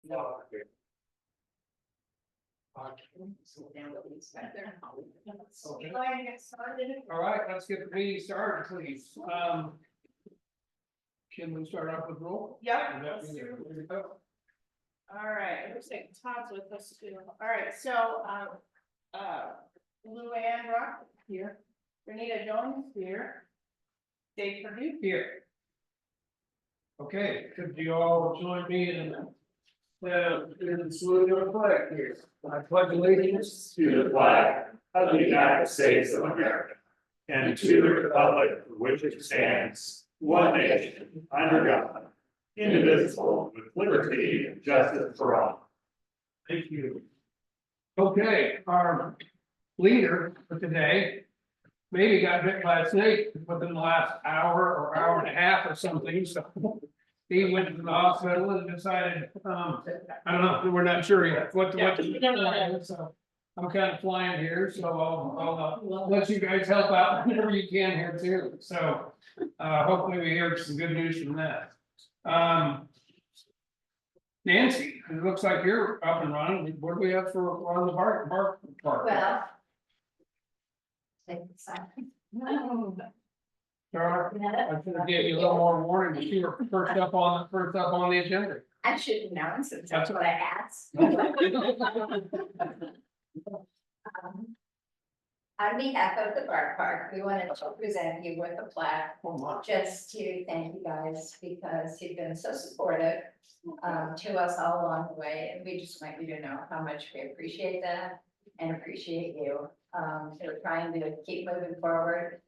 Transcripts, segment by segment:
All right, let's get the meeting started, please. Can we start off with roll? Yep. All right, looks like Todd's with us too. All right, so, Luann Rock here, Renita Jones here. Dave Purdue. Here. Okay, could you all join me in saluting our flag here? I pledge allegiance to the flag of the United States of America and to the republic for which it stands, one nation, under God, indivisible, with liberty and justice for all. Thank you. Okay, our leader for today maybe got bit by a snake within the last hour or hour and a half or something, so he went to the hospital and decided, I don't know, we're not sure yet what so I'm kind of flying here, so I'll let you guys help out whenever you can here too, so hopefully we hear some good news from that. Nancy, it looks like you're up and running. What do we have for on the park? Well. Take the sign. Charlotte, I should have gave you a little more warning, but you were first up on the agenda. I should have known since that's what I asked. On behalf of the Park, we wanted to present you with a plaque, just to thank you guys, because you've been so supportive to us all along the way, and we just want you to know how much we appreciate that and appreciate you. We're trying to keep moving forward.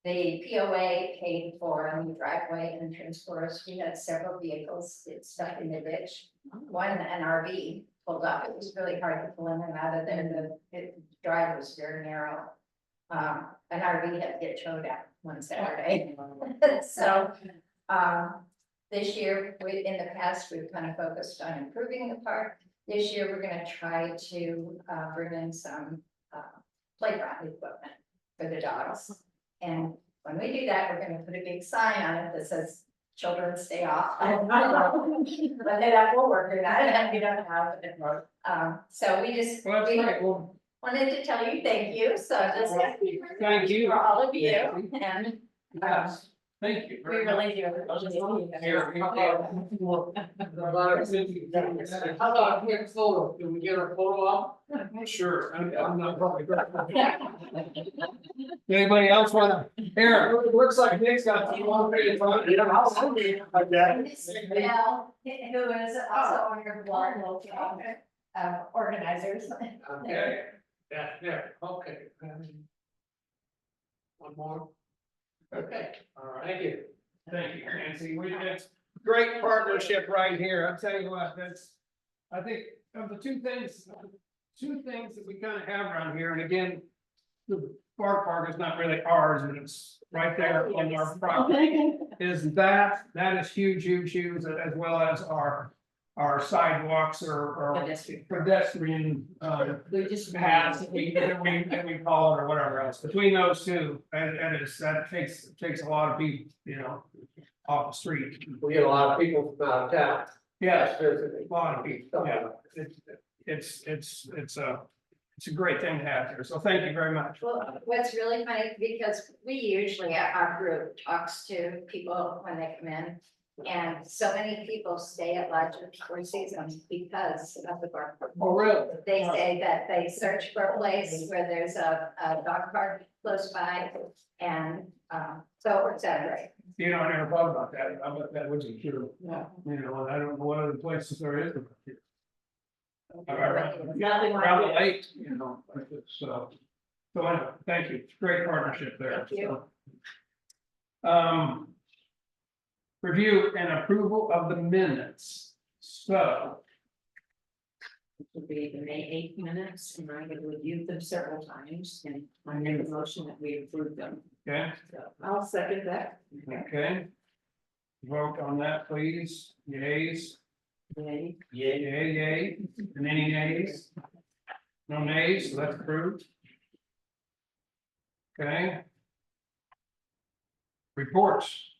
The POA paid for a new driveway entrance for us. We had several vehicles get stuck in the ditch. One, an RV pulled up. It was really hard to pull in and out of there. The drive was very narrow. An RV had to get towed out one Saturday. So this year, in the past, we've kind of focused on improving the park. This year, we're going to try to bring in some playground equipment for the dogs. And when we do that, we're going to put a big sign on it that says, "Children stay off." But that will work or not, and we don't have it. So we just wanted to tell you thank you. So just thank you for all of you. And thank you. we really do. Can we get our photo up? Sure. I'm not probably. Anybody else want to? Here, it looks like Nick's got some long page on it. Like that. Mel, who is also on your board, organizers. Okay, yeah, okay. One more. Okay, all right, thank you, Nancy, it's great partnership right here, I'll tell you what, I think of the two things that we kind of have around here, and again, the park is not really ours, but it's right there on our property, is that is huge, as well as our sidewalks or pedestrian paths that we call it or whatever else. Between those two, that takes a lot of people, off the street. We get a lot of people from out of town. Yes, a lot of people. Yeah, it's a great thing to have here. So thank you very much. Well, what's really funny, because we usually, our group talks to people when they come in. And so many people stay at Lodge Four Seasons because of the park. Oh, really? They say that they search for a place where there's a dog park close by, and so it works out great. I never thought about that. I bet that wasn't true. Yeah. And I don't know what other places there is. Nothing like Around the it. lake, so anyway, thank you. It's a great partnership there. Thank you. So. Review and approval of the minutes. So. It will be the May 8th minutes, and I have reviewed them several times, and I made a motion that we approve them. Okay, So I'll second that. okay. Vote on that, please. Yays. Yay. Yay. And any nays? No nays, so that's approved. Okay. Reports.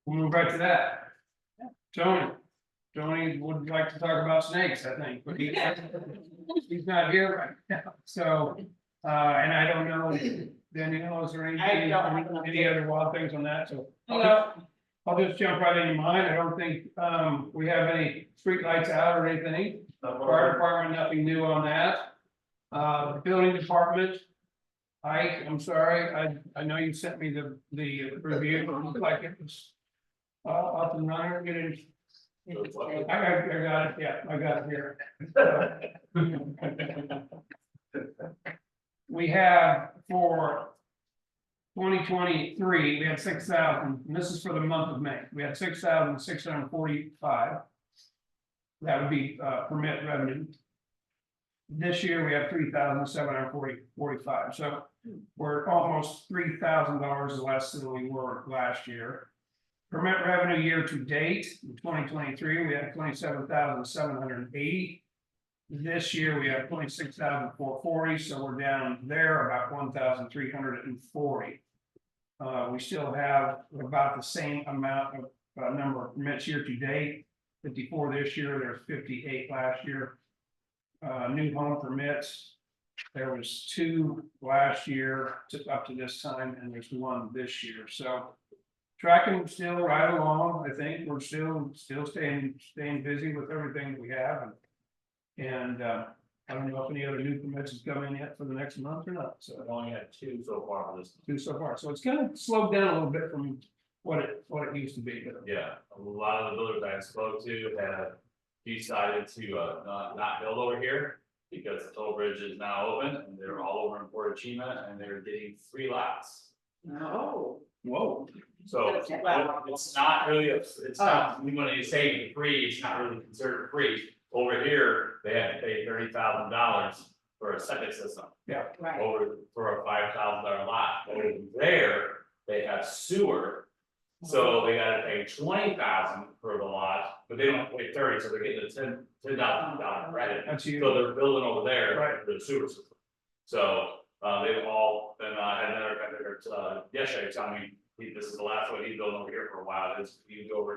We'll move right to that. Tony. Tony would like to talk about snakes, I think, but he's not here right now, so, and I don't know, Danielle, is there I don't have an any update. other wild things on that, so. No. I'll just jump right into mine, I don't think, we have any street lights out or anything, fire department, nothing new on that. Building department. I'm sorry, I know you sent me the review, it looked like it was. Up and running, get it. I got it, yeah, I got it here. We have for 2023, we had 6,000, and this is for the month of May, we had 6,645. That would be permit revenue. This year, we have 3,745, so we're almost $3,000 less than we were last year. Permit revenue year to date, in 2023, we have 27,780. This year, we have 26,440, so we're down there about 1,340. We still have about the same amount of number of permits year to date, 54 this year, there's 58 last year. New home permits, there was 2 last year up to this time, and there's 1 this year, so. Tracking still right along, I think we're still staying busy with everything we have, and I don't know if any other new permits has come in yet for the next month or not, so. I've only had 2 so far for this. 2 so far, so it's kind of slowed down a little bit from what it used to be, but Yeah, a lot of the builders I spoke to have decided to not build over here because the toll bridge is now open and they're all over in Port Chima and they're getting 3 lots. No. whoa. So it's not really, it's not, when you say free, it's not really considered free. Over here, they have to pay $30,000 for a septic system. Right. Over for a $5,000 lot. Over there, they have sewer. So they gotta pay $20,000 for the lot, but they don't pay 30, so they're getting a $10,000 credit. That's you. So they're building over there. Right. For the sewer system. So they've all been, had another vendor yesterday telling me, this is the last one he's building over here for a while, is you go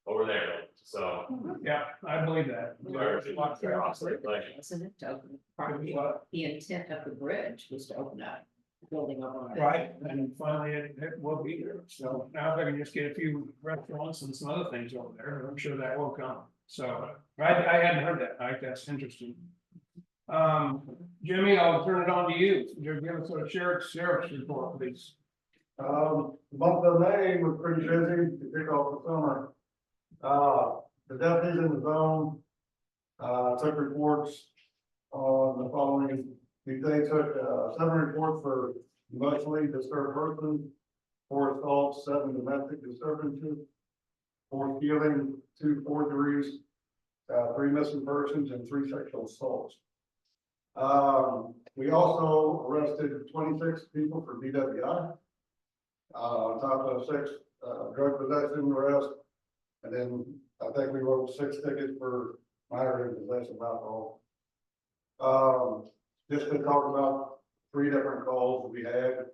over there, so. Yeah, I believe that. Isn't it to open, probably the intent of the bridge was to open up, building up on it. Right, and finally it will be there, so now if I can just get a few restaurants and some other things over there, I'm sure that will come, so. I hadn't heard that, that's interesting. Jimmy, I'll turn it on to you, give us a sheriff's report, please. The month of May was pretty busy to kick off the summer. The deputies in the zone, took reports on the following, they took, 7 reports for emotionally disturbed persons, 4 assaults, 7 domestic disturbances, 4 stealing, 2 forgeries, 3 missing persons, and 3 sexual assaults. We also arrested 26 people for DWI. On top of 6 drug possession arrests, and then I think we wrote 6 tickets for minor in possession of alcohol. Just to talk about 3 different calls that we had.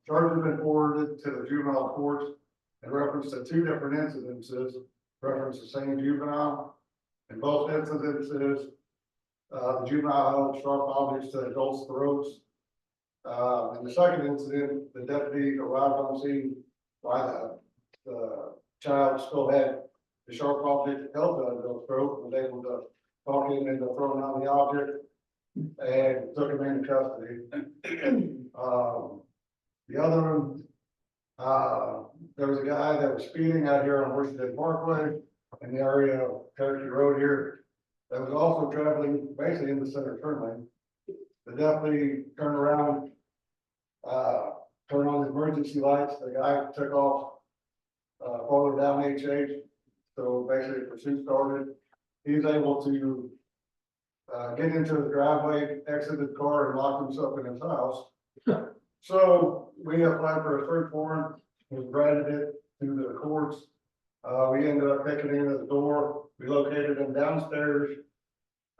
Charges have been forwarded to the juvenile courts in reference to 2 different incidences, reference the same juvenile. In both incidences, the juvenile held sharp objects to adults' throats. In the second incident, the deputy arrived on scene while the child still had the sharp object held to the throat, was able to talk him into throwing out the object and took him into custody. The other one, there was a guy that was speeding out here on Washington Parkway in the area of Cherokee Road here that was also traveling basically in the center turn lane. The deputy turned around, turned on the emergency lights, the guy took off, farther down HH, so basically the pursuit started. He was able to, get into the driveway, exit the car and lock himself in his house. So we applied for a search warrant, we granted it through the courts. We ended up picking him at the door, we located him downstairs,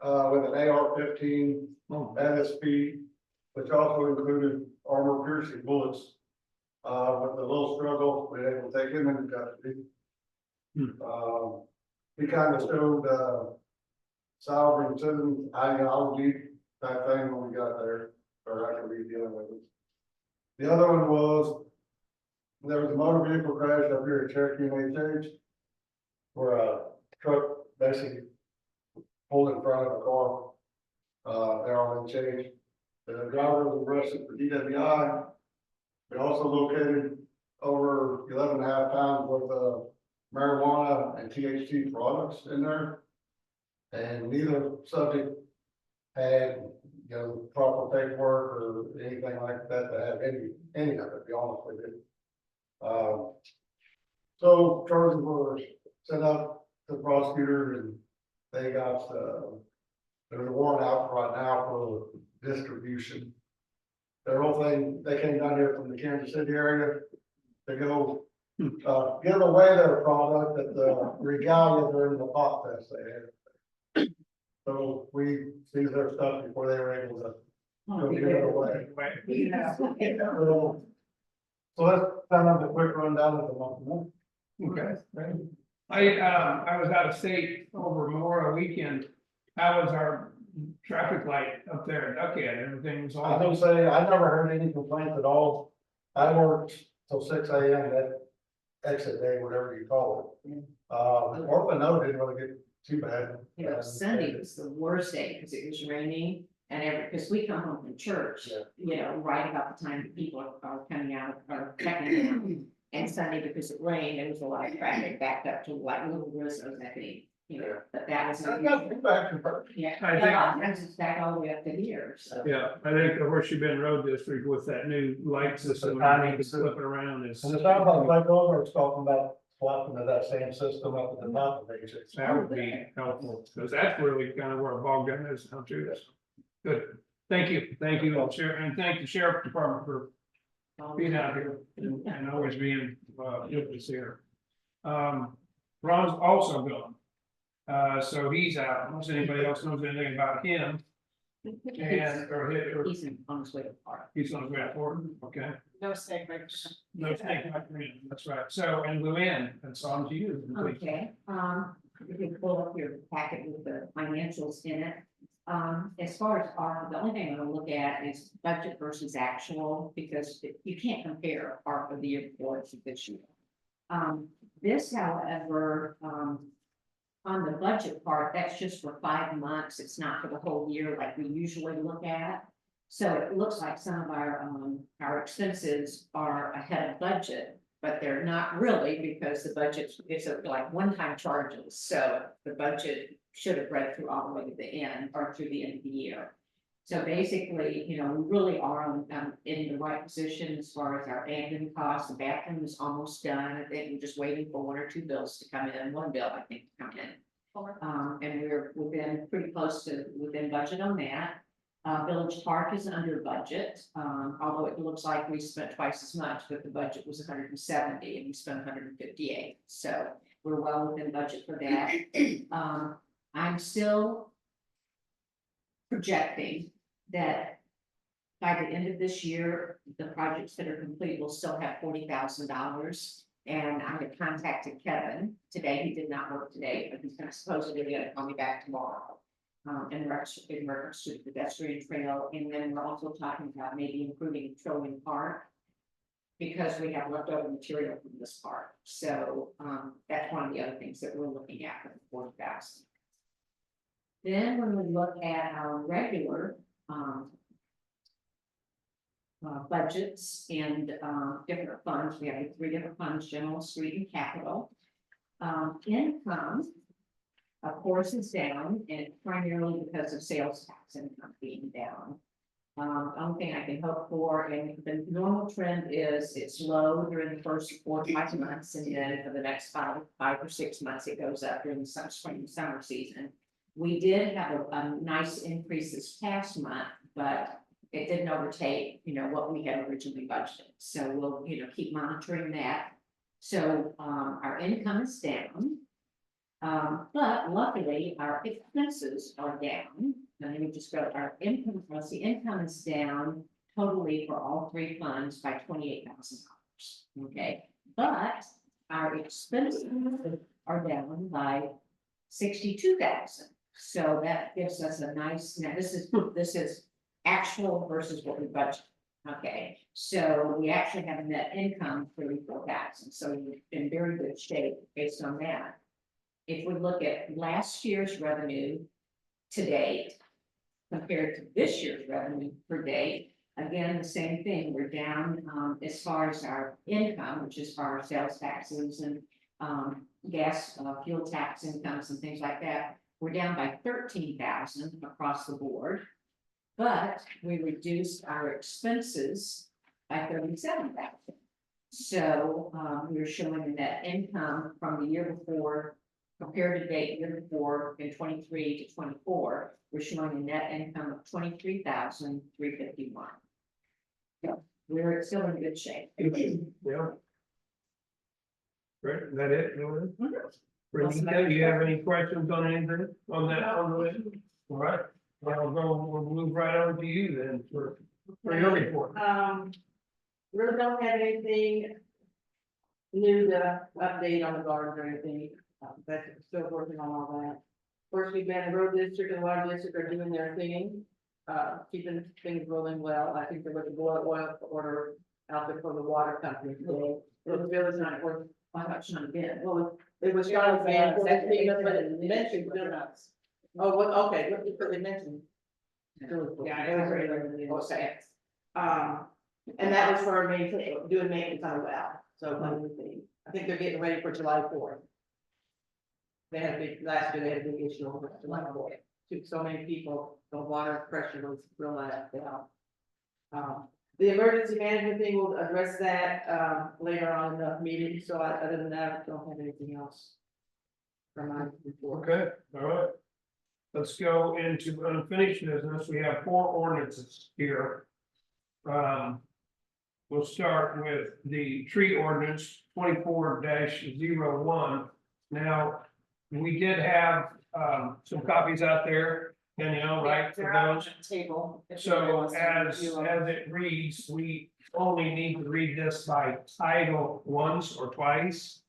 with an AR-15 at his feet, which also included armor piercing bullets. With a little struggle, we were able to take him into custody. he kind of showed, salary and citizen ideology type thing when we got there, or I could be dealing with it. The other one was, there was a motor vehicle crash up here at Cherokee and HH, where a truck basically pulled in front of a car. They're all in change. The driver was arrested for DWI. We also located over 11.5 pounds worth of marijuana and THC products in there. And neither subject had, you know, proper paperwork or anything like that to have any of it, to be honest with you. So charges were sent up to the prosecutor and they got, there's a warrant out right now for distribution. Their whole thing, they came down here from the Kansas City area to go, give away their product at the regalia during the pop fest they had. So we seized their stuff before they were able to go give it away. So that's kind of a quick rundown of the month. Okay. I was out of state over Memorial weekend. How was our traffic light up there at Duckhead? Everything was I all. don't say, I never heard any complaints at all. I worked till 6 AM that exit day, whatever you call it. Orlando didn't really get too bad. You know, Sunday was the worst day because it was raining and because we come home from church, Yeah. you know, right about the time that people are coming out or checking out. And Sunday, because it rained, there was a lot of traffic backed up to like Little Rizzo's, I think, you know, but that was. I got feedback from her. Yeah, I think- that's just back all the way up to here, so. Yeah, I think the Horseshoe Bend Road District with that new light system, I need to flip it around is. And the sound like over was talking about swapping to that same system up at the top of it. That would be helpful, because that's really kind of where a ball gun is now too. Good, thank you, and thank the sheriff department for being out here and always being, with us here. Ron's also gone. So he's out, unless anybody else knows anything about him, and, or He's on his way to park. he's on his way out for, okay? No segments. No, thank you, that's right, so, and Luann, that's on to you. Okay, you can pull up your packet with the financials in it. As far as the only thing I'm gonna look at is budget versus actual, because you can't compare ARPA of the year before to this year. This, however, on the budget part, that's just for 5 months, it's not for the whole year like we usually look at. So it looks like some of our expenses are ahead of budget, but they're not really because the budget is like one-time charges. So the budget should have read through all the way to the end or to the end of the year. So basically, you know, we really are in the right position as far as our admin costs. The bathroom is almost done. I think we're just waiting for 1 or 2 bills to come in, 1 bill, I think, to come in. And we've been pretty close to within budget on that. Village Park is under budget, although it looks like we spent twice as much, but the budget was 170 and we spent 158. So we're well within budget for that. I'm still projecting that by the end of this year, the projects that are complete will still have $40,000. And I had contacted Kevin today. He did not work today, but he's gonna supposedly gonna call me back tomorrow. In regards to the pedestrian trail, and then we're also talking about maybe improving Trillium Park. Because we have leftover material from this park, so that's one of the other things that we're looking at for the 40,000. Then when we look at our regular budgets and different funds, we have 3 different funds: general, street, and capital. Income, of course, is down, and it's primarily because of sales tax income being down. Only thing I can hope for, and the normal trend is it's low during the first 4 to 5 months, and then for the next 5 or 6 months, it goes up during the spring and summer season. We did have a nice increase this past month, but it didn't overtake, you know, what we had originally budgeted. So we'll, you know, keep monitoring that. So our income is down. But luckily, our expenses are down. And let me just go, our income, the income is down totally for all 3 funds by $28,000. Okay, but our expenses are down by 62,000. So that gives us a nice, now this is actual versus what we budget. Okay, so we actually have a net income of 34,000, so we're in very good shape based on that. If we look at last year's revenue to date compared to this year's revenue per date, again, the same thing, we're down as far as our income, which is for our sales taxes and gas, fuel tax incomes and things like that. We're down by 13,000 across the board. But we reduced our expenses by 37,000. So we're showing a net income from the year before, compared to date year before in 23 to 24, we're showing a net income of 23,351. We're still in good shape. Yeah. Great, is that it? No one? Awesome. Renita, do you have any questions on anything on that, on the list? All right, well, we'll move right on to you then for your report. Really don't have anything new to update on the gardens or anything, but still working on all that. Of course, we've been, the road district and water district are doing their thing, keeping things rolling well. I think there was a boil oil order out there for the water company today. It was really not worth, How much on bid? well, it was John's man, that's big enough, but it mentioned donuts. Oh, what, okay, what did they mention? Yeah, I heard it. Okay. And that was for doing maintenance on a well, so one of the things. I think they're getting ready for July 4th. They had a big, last year they had a big issue over July 4th. So many people, the water pressure was real down. The emergency management thing, will address that, later on in the meeting, so other than that, I don't have anything else. For my report. Okay, all right. Let's go into unfinished business. We have 4 ordinances here. We'll start with the tree ordinance 24-01. Now, we did have some copies out there, and right, for those. Table. So as it reads, we only need to read this by title once or twice,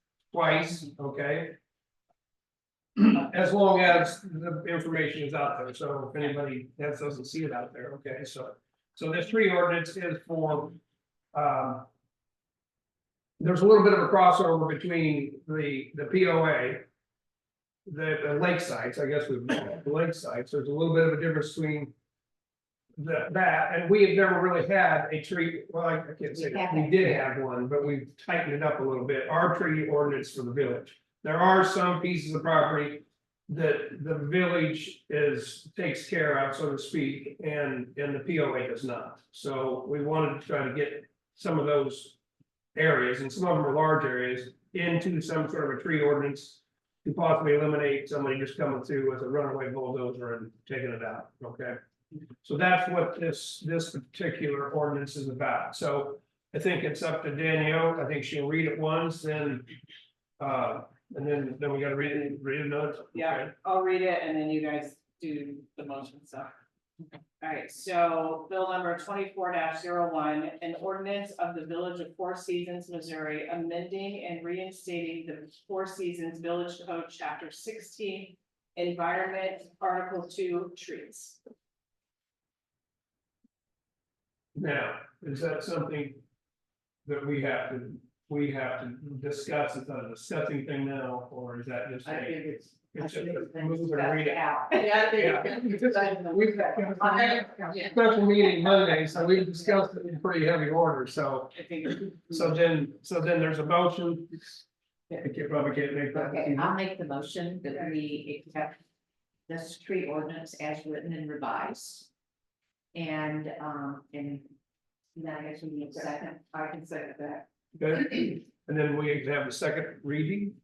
okay? As long as the information is out there, so if anybody else doesn't see it out there, okay, so this tree ordinance is for, there's a little bit of a crossover between the POA, the lake sites, I guess we've, the lake sites, there's a little bit of a difference between that, and we have never really had a tree, well, I can't say that, we did have one, but we've tightened it up a little bit, our tree ordinance for the village. There are some pieces of property that the village takes care of, so to speak, and the POA does not. So we wanted to try to get some of those areas, and some of them are large areas, into some sort of a tree ordinance to possibly eliminate somebody just coming through with a runaway bulldozer and taking it out, okay? So that's what this particular ordinance is about. So I think it's up to Danielle. I think she'll read it once, and then we gotta read it another. Yeah, I'll read it and then you guys do the motion stuff. All right, so bill number 24-01, an ordinance of the Village of Four Seasons, Missouri, amending and reinstating the Four Seasons Village Code, Chapter 16, Environment, Article 2, Trees. Now, is that something that we have to discuss? Is that a discussing thing now, or is that just? I think it's. It's just a move and read it. Yeah, I think. We've got special meeting Monday, so we've discussed it in pretty heavy order, so then there's a motion. You probably can't make that. Okay, I'll make the motion that we accept this tree ordinance as written and revised. And then I guess we need a second. I can second that. Okay, and then we have the second reading.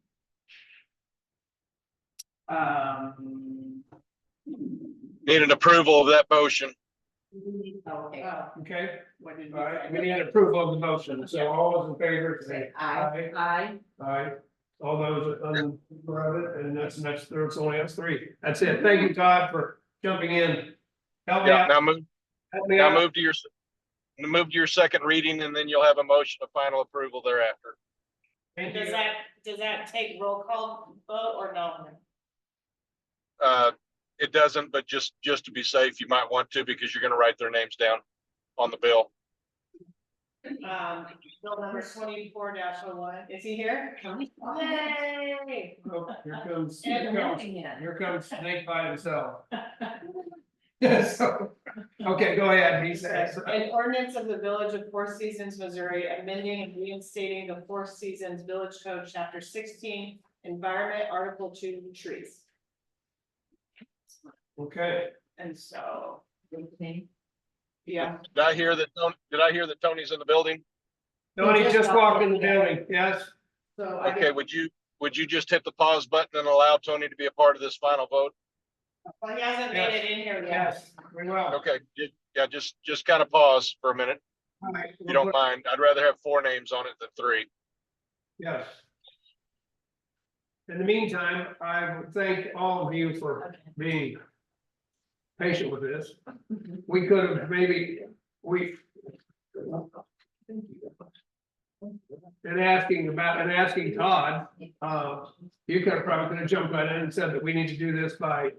Need an approval of that motion. Okay. Okay, What did all right, we need an approval of the motion, so all those in favor say Aye. aye. Aye. All those for it, and that's only us 3. That's it. Thank you, Todd, for jumping in. Help me Yeah, out. now Help me move to your second reading, and then you'll have a motion of final approval thereafter. Thank you. Does that take roll call vote or no? it doesn't, but just to be safe, you might want to, because you're gonna write their names down on the bill. Bill number 24-01, is he here? Yay! Oh, here comes, And here we're comes, having it. here comes Snake by himself. So, okay, go ahead, he says. An ordinance of the Village of Four Seasons, Missouri, amending and reinstating the Four Seasons Village Code, Chapter 16, Environment, Article 2, Trees. Okay, And so, Good thing. yeah, Did I hear that Tony's in the building? Tony just walked in the building, yes? So I Okay, guess, would you just hit the pause button and allow Tony to be a part of this final vote? well, he hasn't made it in here yet. Yes, we will. Okay, yeah, just kind of pause for a minute, All right, if you don't mind. I'd rather have 4 names on it than 3. yes. In the meantime, I would thank all of you for being patient with this. We could have maybe, and asking Todd, you could have probably jumped right in and said that we need to do this by.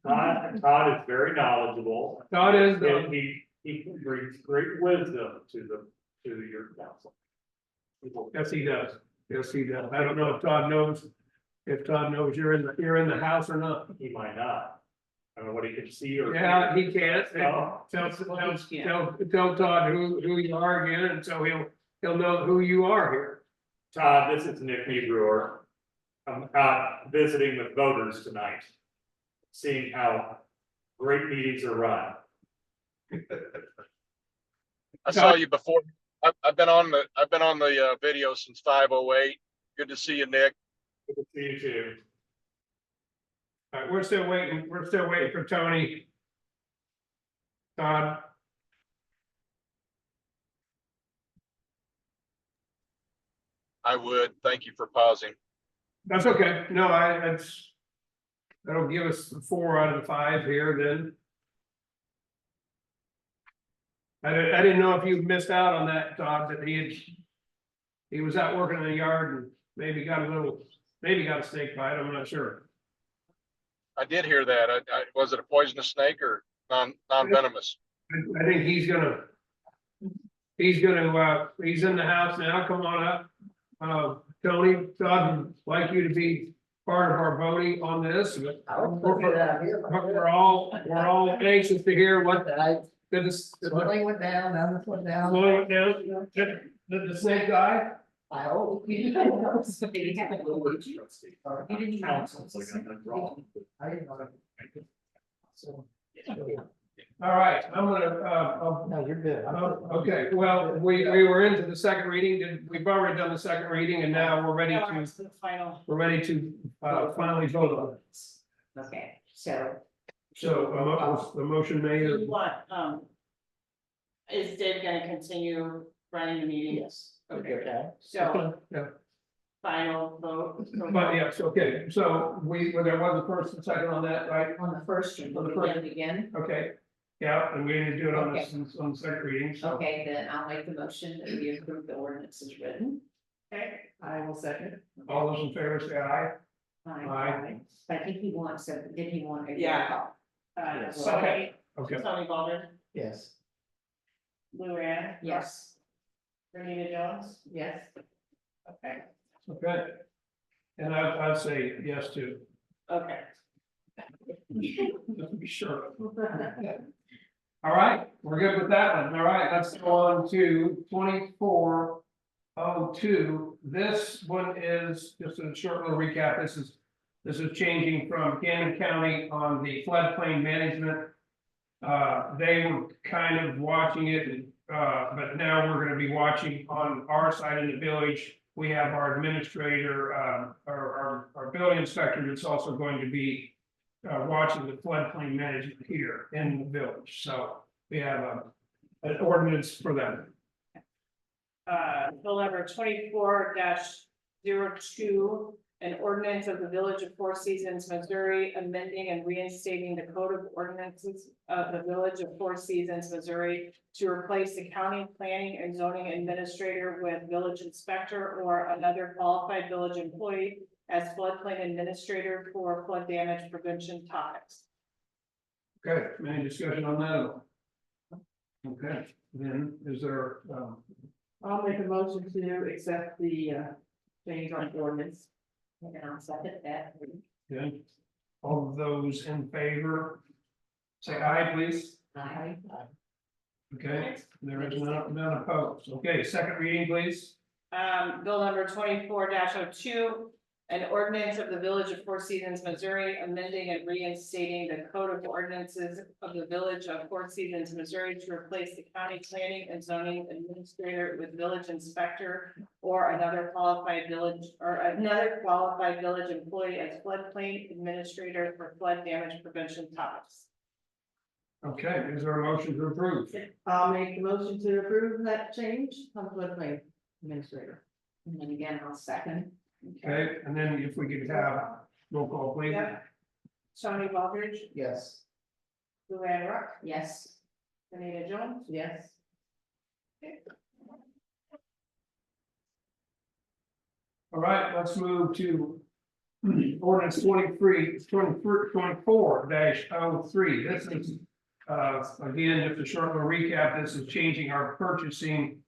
Todd is very knowledgeable. Todd is, And he brings great wisdom to your council. yes, he does. Yes, he does. I don't know if Todd knows you're in the house or not. He might not. I don't know what he can see or. Yeah, he can't. Oh. Tell Todd who you are again, and so he'll know who you are here. Todd, this is Nick Brewer. I'm out visiting with voters tonight. Seeing how great meetings are run. I saw you before. I've been on the video since 5:08. Good to see you, Nick. Good to see you too. All right, we're still waiting for Tony. Todd, I would. Thank you for pausing. that's okay. No, that'll give us 4 out of the 5 here then. I didn't know if you missed out on that, Todd, that he was out working in the yard and maybe got a snake bite. I'm not sure. I did hear that. Was it a poisonous snake or non-venomous? I think he's in the house now. Come on up. Tony, Todd would like you to be part of our voting on this. We're all anxious to hear what the Swelling went down, this went down. did the snake die? I hope. I didn't know. So. All right, I'm gonna, No, you're good. okay, well, we were into the second reading, we've already done the second reading, and now we're ready Now to, it's the final. finally vote on it. Okay, so So, the motion made, You want, is Dave gonna continue running the meeting? Yes. Okay, so yeah, final vote. but yes, okay, so there was a first and second on that, right? on the first one, On the we'll first. do it again. Okay, yeah, and we need to do it on the second reading, so. Okay, then I'll make the motion that we approve the ordinance as written. Okay, I will second. All those in favor say aye. Aye. But I think he wants, did he want a? Yeah. Tony, Okay, Tony Baldwin, Yes. Lou Ann. Yes, Renita Jones, yes. okay, okay. And I'd say yes too, okay. just to be sure. All right, we're good with that one. All right, let's go on to 2402. This one is just a short little recap. This is changing from Camden County on the floodplain management. They were kind of watching it, but now we're gonna be watching on our side in the village. We have our administrator, our building inspector that's also going to be watching the floodplain management here in the village. So we have an ordinance for that. Bill number 24-02, an ordinance of the Village of Four Seasons, Missouri, amending and reinstating the Code of Ordinances of the Village of Four Seasons, Missouri, to replace the county planning and zoning administrator with village inspector or another qualified village employee as floodplain administrator for flood damage prevention topics. Okay, any discussion on that? Okay, then is there, I'll make a motion to accept the, change on ordinance. And I'll second that. okay, all of those in favor? Say aye, please. Aye. Okay, there is none opposed. Okay, second reading, please. Bill number 24-02, an ordinance of the Village of Four Seasons, Missouri, amending and reinstating the code of ordinances of the Village of Four Seasons, Missouri to replace the county planning and zoning administrator with village inspector or another qualified village employee as floodplain administrator for flood damage prevention topics. Okay, is there a motion to approve? I'll make the motion to approve that change on floodplain administrator. And then again, I'll second. Okay, and then if we could have roll call, please. Yeah. Tony Baldridge, Yes. Luann Rock, Yes. Anita Jones. Yes. All right, let's move to ordinance 24-03. This is, again, just a short little recap, this is changing our purchasing.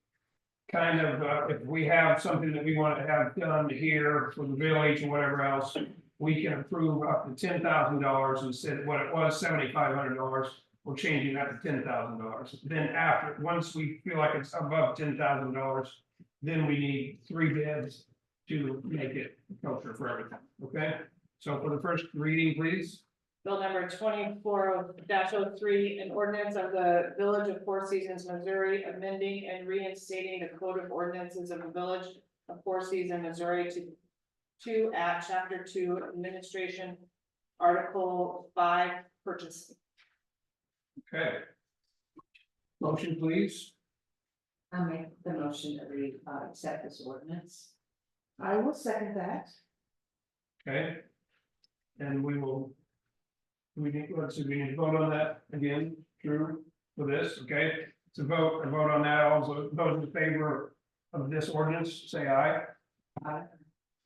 Kind of, if we have something that we want to have done here for the village and whatever else, we can approve up to $10,000 instead of what it was, $7,500. We're changing that to $10,000. Then after, once we feel like it's above $10,000, then we need 3 bids to make it kosher for everything, okay? So for the first reading, please. Bill number 24-03, an ordinance of the Village of Four Seasons, Missouri, amending and reinstating the code of ordinances of the Village of Four Seasons, Missouri to add chapter 2 administration, article 5 purchasing. Okay. Motion, please. I'll make the motion that we accept this ordinance. I will second that. Okay. And we will. We need, let's see, we need to vote on that again, Drew, for this, okay? To vote, a vote on that, also those in favor of this ordinance, say aye. Aye.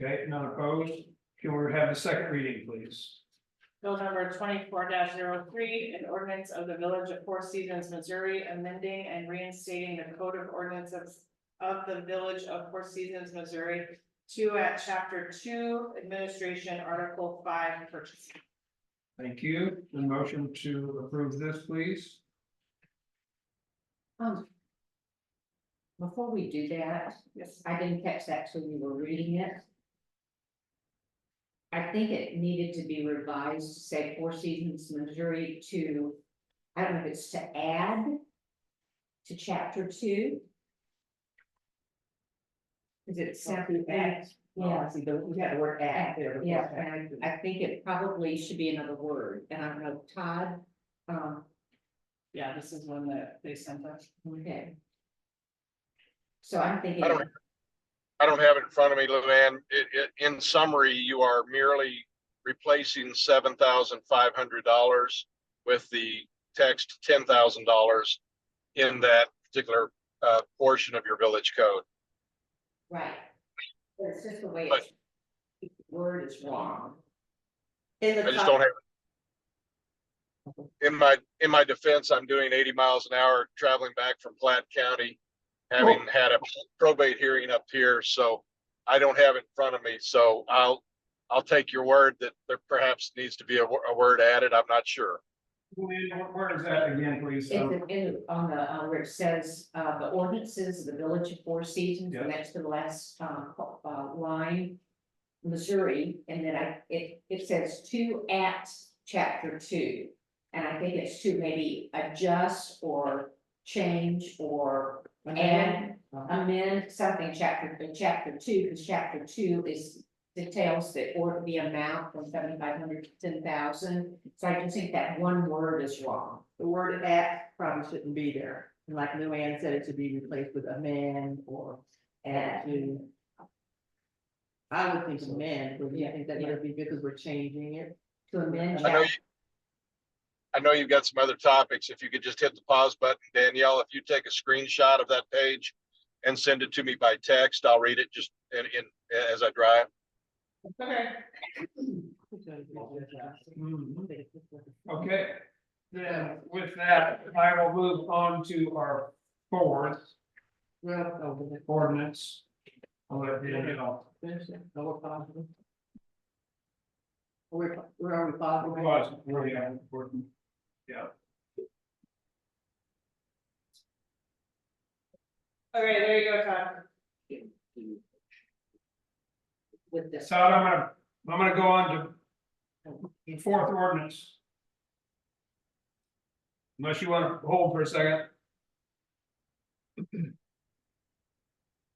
Okay, none opposed. Can we have the second reading, please? Bill number 24-03, an ordinance of the Village of Four Seasons, Missouri, amending and reinstating the code of ordinances of the Village of Four Seasons, Missouri to add chapter 2 administration, article 5 purchasing. Thank you. The motion to approve this, please. Before we do that, Yes. I didn't catch that till you were reading it. I think it needed to be revised, to say Four Seasons, Missouri to, I don't know if it's to add to chapter 2. Is it simply add? Yeah. See, we had the word add there. Yeah, and I think it probably should be another word, and I don't know, Todd, Yeah, this is one that they sent us. okay. So I'm thinking. I don't have it in front of me, Luann. In summary, you are merely replacing $7,500 with the text $10,000 in that particular portion of your village code. Right. But it's just the way But- the word is wrong. In the I just top- don't have. In my defense, I'm doing 80 miles an hour traveling back from Platte County, having had a probate hearing up here, so I don't have it in front of me. So I'll take your word that there perhaps needs to be a word added. I'm not sure. Where is that again, please? On the, where it says, the ordinances of the Village of Four Seasons, Yeah. next to the last, line. Missouri, and then it says to at chapter 2. And I think it's to maybe adjust or change or add, amend something chapter 2, because chapter 2 is details the amount from 7,500 to 10,000. So I just think that one word is wrong. The word at probably shouldn't be there. And like Luann said, it should be replaced with amend or add to. I would think amend, but I think that would be good because we're changing it. To amend. I know you've got some other topics. If you could just hit the pause button, Danielle, if you take a screenshot of that page and send it to me by text, I'll read it just in as I drive. Okay. Okay, then with that, I will move on to our fourth ordinance. I'll let you know. Where are we, Bob? Was really important. Yeah, Okay, there you go, Todd. With this. so I'm gonna go on to the fourth ordinance. Unless you want to hold for a second.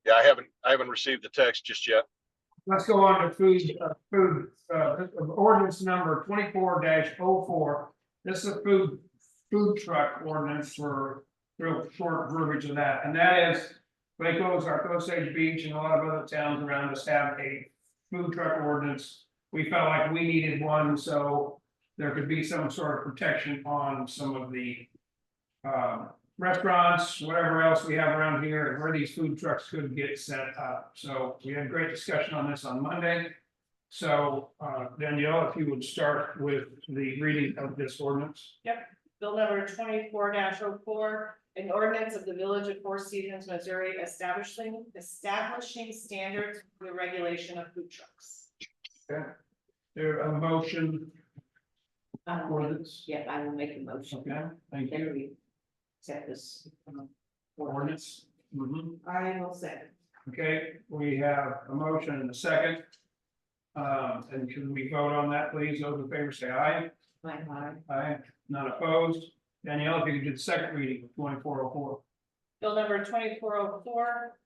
Yeah, I haven't received the text just yet. Let's go on to ordinance number 24-04. This is a food truck ordinance for real short verbiage of that, and that is. Waco's, our Osage Beach, and a lot of other towns around us have a food truck ordinance. We felt like we needed one, so there could be some sort of protection on some of the. Restaurants, whatever else we have around here, and where these food trucks could get set up. So we had a great discussion on this on Monday. So, Danielle, if you would start with the reading of this ordinance. Bill number 24-04, an ordinance of the Village of Four Seasons, Missouri, establishing standards for the regulation of food trucks. Okay. There a motion for this? Yeah, I will make a motion. Okay, thank Then you. we accept this. Ordinance. Mhm. I will say. Okay, we have a motion and a second. And can we vote on that, please? Those in favor say aye. Aye, none opposed. Danielle, if you could do the second reading of 2404. Bill number 2404,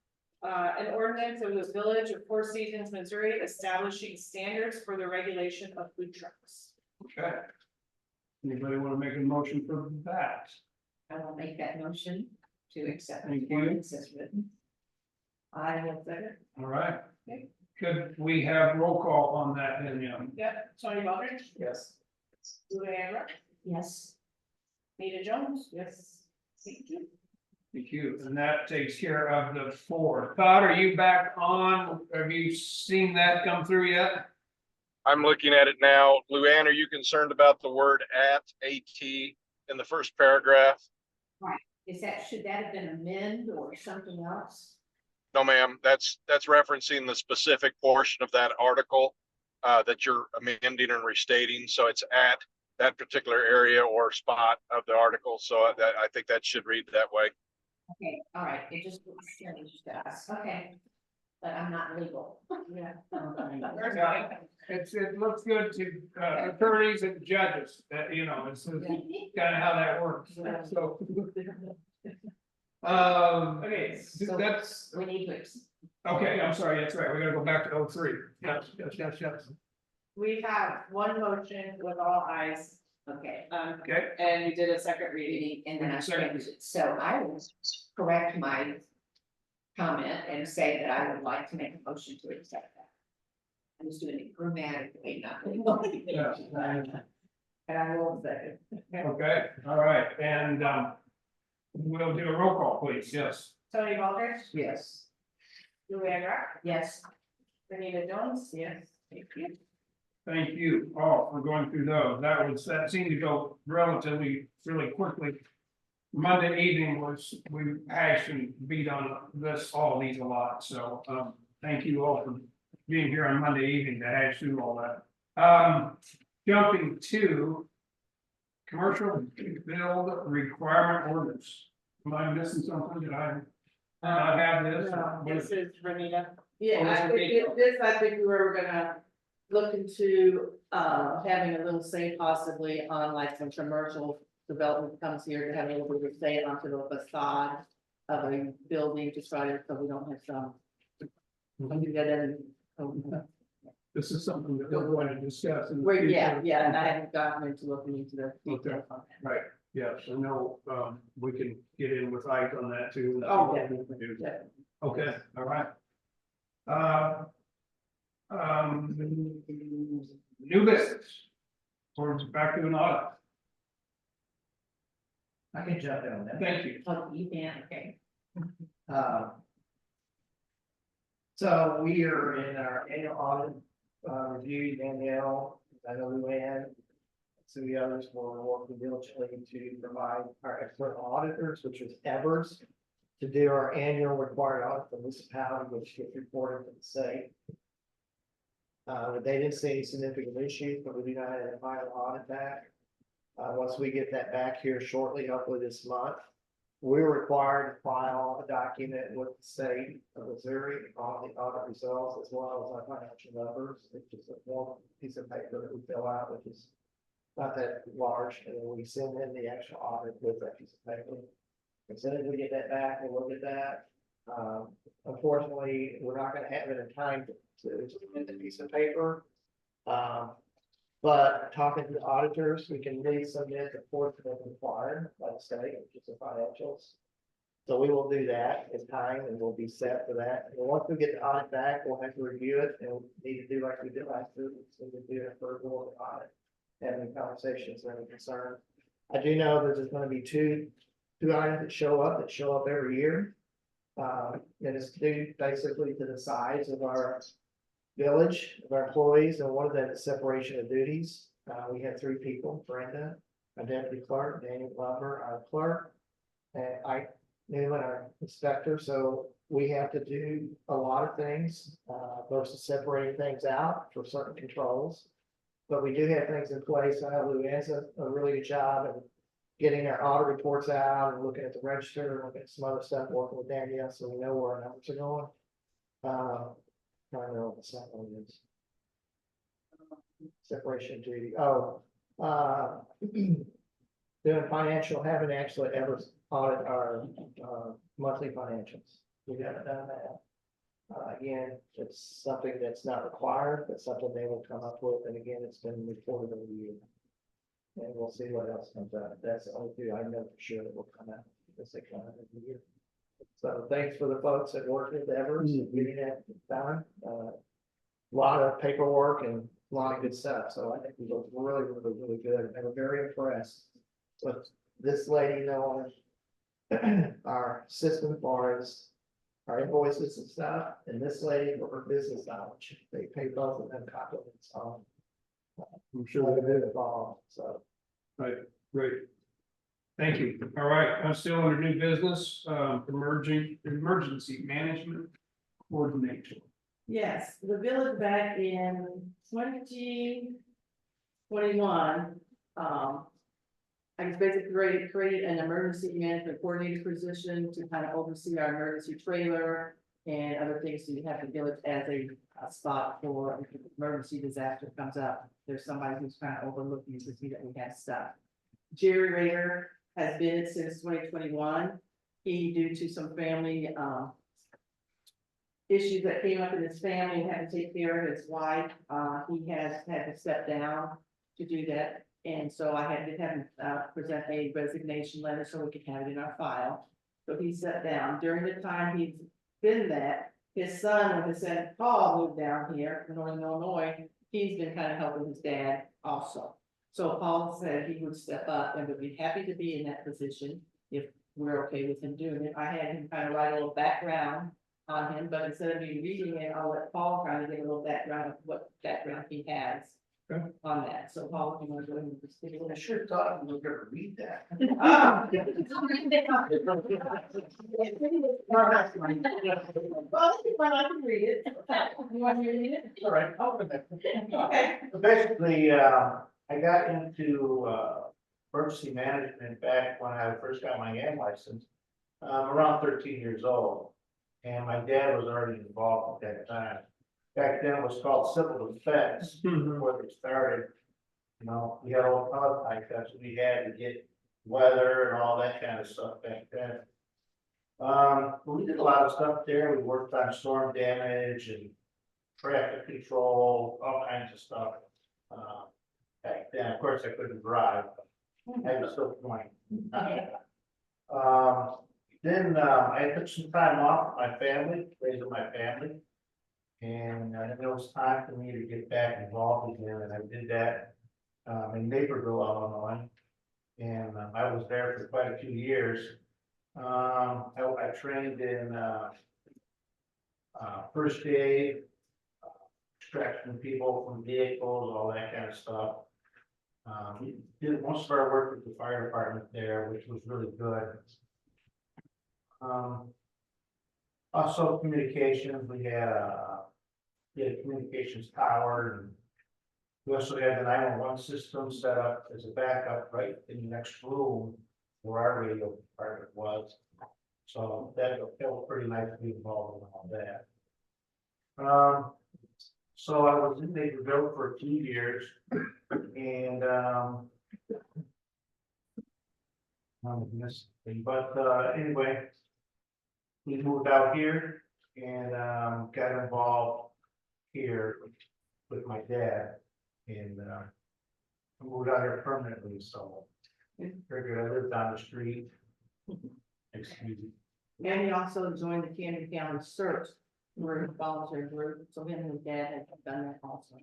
an ordinance of the Village of Four Seasons, Missouri, establishing standards for the regulation of food trucks. Okay. Anybody want to make a motion for that? I will make that motion to accept Thank the you. ordinance as written. I will say. All right. Okay. Could we have roll call on that, Danielle? Yep, Tony Baldridge, Yes. Luann Rush, Yes. Nita Jones. Yes. Thank you. Thank you. And that takes care of the four. Todd, are you back on? Have you seen that come through yet? I'm looking at it now. Luann, are you concerned about the word at in the first paragraph? Is that, should that have been amend or something else? No, ma'am, that's referencing the specific portion of that article that you're amending and restating. So it's at that particular area or spot of the article. So that I think that should read that way. Okay, all right, it just looks strange to us, okay. But I'm not legal. Yeah. Yeah. It looks good to attorneys and judges, that, you know, it's kind of how that works. So. Okay, That's, We need to. okay, I'm sorry, that's right, we gotta go back to 03. Yes. we have one motion with all ayes, Okay. Okay, and we did a second reading. And then I Second. changed it, so I will correct my comment and say that I would like to make a motion to accept that. I'm just doing it grammatically, not. yeah, And I will say. okay, all right, and we'll do a roll call, please, yes. Tony Baldridge, Yes. Luann Rush, Yes. Nita Jones. Yes. Thank you. Thank you all for going through those. That seemed to go relatively, really quickly. Monday evening we hashed and beat on all these a lot, so, thank you all for being here on Monday evening to hash through all that. Jumping to commercial build requirement orders. Am I missing something? Did I not have this? This is Renita. Yeah, I think I think we were gonna look into, having a little say possibly on like some commercial development comes here to have a little bit of say onto the facade of a building to try to, so we don't have some. Do that in. This is something that we're going to discuss in the Well, future. yeah, and I haven't gotten into looking into the details on that. Right, yes, I know, we can get in with Ike on that too. Oh, yeah. Yeah. Okay, all right. New business. Or back to an audit. I can jump in on that. Thank you. Oh, you can, okay. So we are in our annual audit review Danielle, I know Luann. So the others were working diligently to provide our external auditors, which is Evers, to do our annual required audit for municipality, which gets reported to the state. They didn't see any significant issues, but we do not have a final audit back. Once we get that back here shortly, hopefully this month, we're required to file a document with the state of Missouri on the audit results as well as our financial numbers. It's just a one piece of paper that we fill out, which is not that large, and then we send in the actual audit with that piece of paper. As soon as we get that back, we'll look at that. Unfortunately, we're not gonna have it in time to submit the piece of paper. But talking to the auditors, we can resubmit the portion that's required by the state, which is the financials. So we will do that in time and we'll be set for that. And once we get the audit back, we'll have to review it and need to do like we did last year. So we do it for a board audit, having conversations or any concern. I do know that there's gonna be two items that show up every year. And it's due basically to the size of our village, of our employees, and one of them is separation of duties. We have 3 people, Brenda, our deputy clerk, Daniel Glover, our clerk, and Ike Newman, our inspector. So we have to do a lot of things versus separating things out for certain controls. But we do have things in place. I know Luann's a really good job of getting our audit reports out and looking at the register, and looking at some other stuff, working with Danielle, so we know where our numbers are going. I don't know what the second one is. Separation duty. Doing financial, haven't actually ever audit our monthly financials. We haven't done that. Again, it's something that's not required, but something they will come up with, and again, it's been reported over the year. And we'll see what else comes out. That's the only thing I know for sure that will come out, because they come out every year. So thanks for the folks that worked with Evers, getting that done. A lot of paperwork and a lot of good stuff. So I think we look really good. And we're very impressed with this lady knowing our system as far as our invoices and stuff, and this lady for her business knowledge. They pay both of them compliments on. I'm sure they did involved, so. Right, great. Thank you. All right, I'm still under new business, emergency management coordination. Yes, the village back in 2021, I was basically created an emergency management coordinator position to kind of oversee our emergency trailer and other things. So you have the village as a spot for if an emergency disaster comes up. There's somebody who's kind of overlooking to see that we have stuff. Jerry Rader has been it since 2021. He, due to some family issues that came up in his family and had to take care of his wife, he has had to step down to do that. And so I had to have him present a resignation letter so we could have it in our file. So he stepped down. During the time he's been that, his son, when his son Paul moved down here from Northern Illinois, he's been kind of helping his dad also. So Paul said he would step up and would be happy to be in that position if we're okay with him doing it. I had him kind of write a little background on him, but instead of me reading it, I'll let Paul kind of give a little background of what background he has on that. So Paul, if you want to go ahead and just give it. I should have thought we were gonna read that. Well, if I can read it. You want me to read it? All right, I'll open that. Okay. Basically, I got into emergency management back when I first got my AM license, around 13 years old. And my dad was already involved at that time. Back then it was called civil defense before they started. You know, we had all types of stuff, we had to get weather and all that kind of stuff back then. We did a lot of stuff there. We worked on storm damage and traffic control, all kinds of stuff. Back then, of course, I couldn't drive, but I was still going. Then I took some time off with my family, raising my family. And it was time for me to get back involved again, and I did that in Naperville, Illinois. And I was there for quite a few years. I trained in first aid, extracting people from vehicles, all that kind of stuff. We did most of our work with the fire department there, which was really good. Also communications, we had a communications tower, and we also had the 911 system set up as a backup right in the next room where our radio department was. So that felt pretty nice to be involved in all that. So I was in Naperville for 2 years, and anyway, we moved out here and got involved here with my dad, and moved out here permanently. So figured I lived down the street. Excuse me. And he also joined the Camden County Search group, volunteer group, so him and his dad have done that also.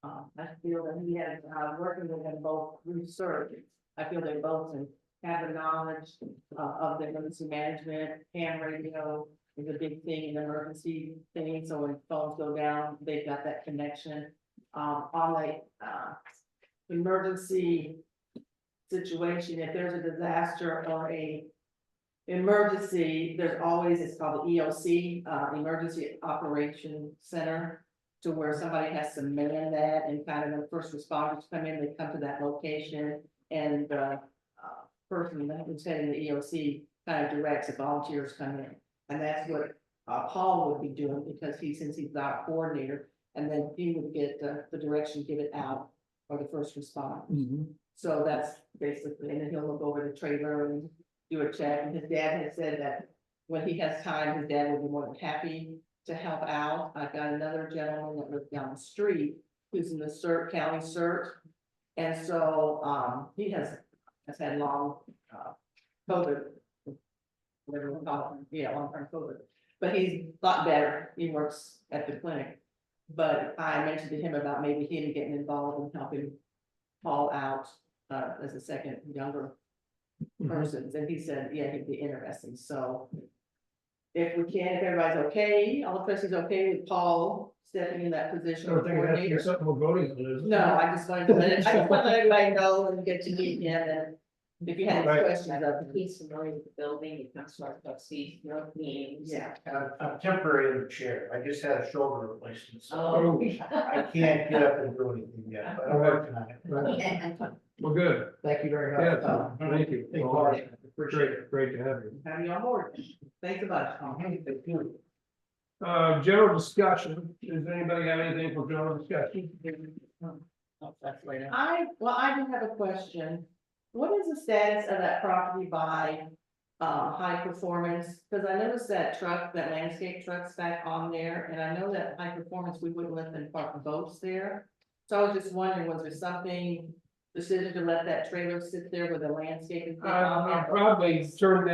I feel that he has, working with them both research, I feel they both have the knowledge of the emergency management. Ham radio is a big thing in emergency thing, so when phones go down, they've got that connection. On the emergency situation, if there's a disaster or a emergency, there's always, it's called the EOC, Emergency Operation Center, to where somebody has to man that, and kind of when first responders come in, they come to that location, and the person who's heading the EOC kind of directs the volunteers come in. And that's what Paul would be doing, because since he's our coordinator, and then he would get the direction, give it out for the first responders. So that's basically, and then he'll look over the trailer and do a check, and his dad has said that when he has time, his dad will be more than happy to help out. I've got another gentleman that lives down the street who's in the county CERT. And so, he has had long, COVID, whatever we call it, long-term COVID, but he's a lot better. He works at the clinic. But I mentioned to him about maybe him getting involved and helping Paul out, as a second younger persons, and he said, yeah, he'd be interested. So if we can, if everybody's okay, all the trustees okay with Paul stepping in that position of coordinator? Something we're voting on, isn't it? No, I just wanted to let everybody know and get to meet him, and if you have any questions of him. He's familiar with the building, he comes to our trustees, meetings. Yeah. I'm temporary in the chair. I just had a shoulder replacement, so Oh. I can't get up and do anything yet, but I'm working on it. Well, good. Thank you very Yeah, much. thank you. Thank you. Appreciate it. Great to have you. Have you on board? Thanks a bunch. Thank you. General discussion, does anybody have anything for general discussion? That's later. I do have a question. What is the status of that property by High Performance? Because I noticed that truck, that landscape truck's back on there, and I know that High Performance, we wouldn't let them park boats there. So I was just wondering, was there something, decision to let that trailer sit there with the landscape? I'll probably turn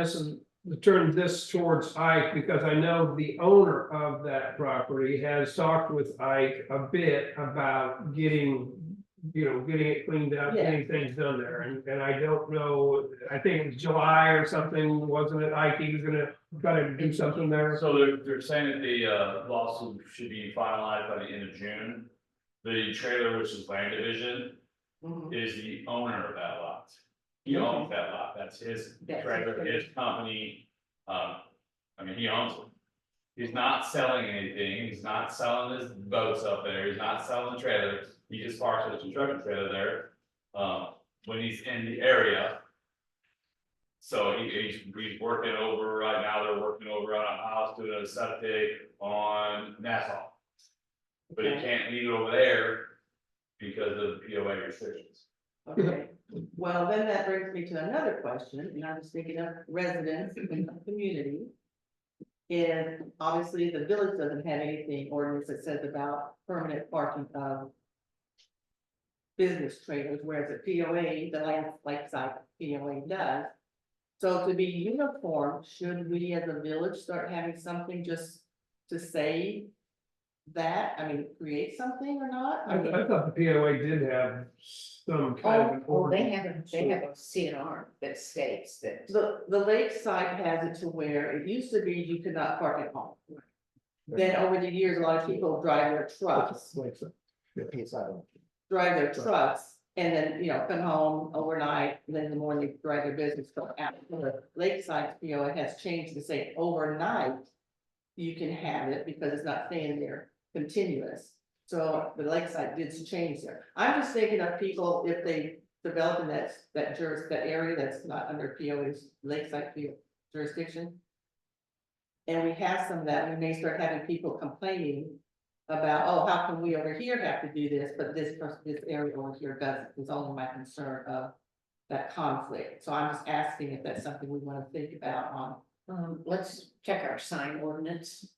this towards Ike, because I know the owner of that property has talked with Ike a bit about getting it cleaned up, getting things done there, and I don't know, I think it was July or something, wasn't it, Ike, he was gonna do something there? So they're saying that the lawsuit should be finalized by the end of June. The trailer, which is land division, is the owner of that lot. He owns that lot, that's his trailer, his company, he owns it. He's not selling anything, he's not selling his boats up there, he's not selling the trailer, he just parks his construction trailer there, when he's in the area. So he's working over, right now, they're working over on a house doing a septic on Nassau. But he can't leave it over there because of POA restrictions. Okay, well, then that brings me to another question, and I was thinking of residents in the community. And obviously, the village doesn't have anything ordinance that says about permanent parking of business trailers, whereas at POA, the lakeside POA does. So to be uniform, should we as a village start having something just to say that, create something or not? I thought the POA did have some kind of an Oh, they ordinance. have a CNR that states that. The lakeside has it to where it used to be you could not park at home. then over the years, a lot of people drive their trucks, drive their trucks. And then, come home overnight, and then in the morning they drive their business, go out. The Lakeside, it has changed to say overnight. You can have it because it's not staying there continuous. So the Lakeside did change there. I'm just thinking of people, if they develop in that area that's not under PO's Lakeside jurisdiction. And we have some of that, we may start having people complaining about, oh, how come we over here have to do this, but this area over here doesn't, is only my concern of that conflict. So I'm just asking if that's something we want to think about on. Let's check our sign ordinance.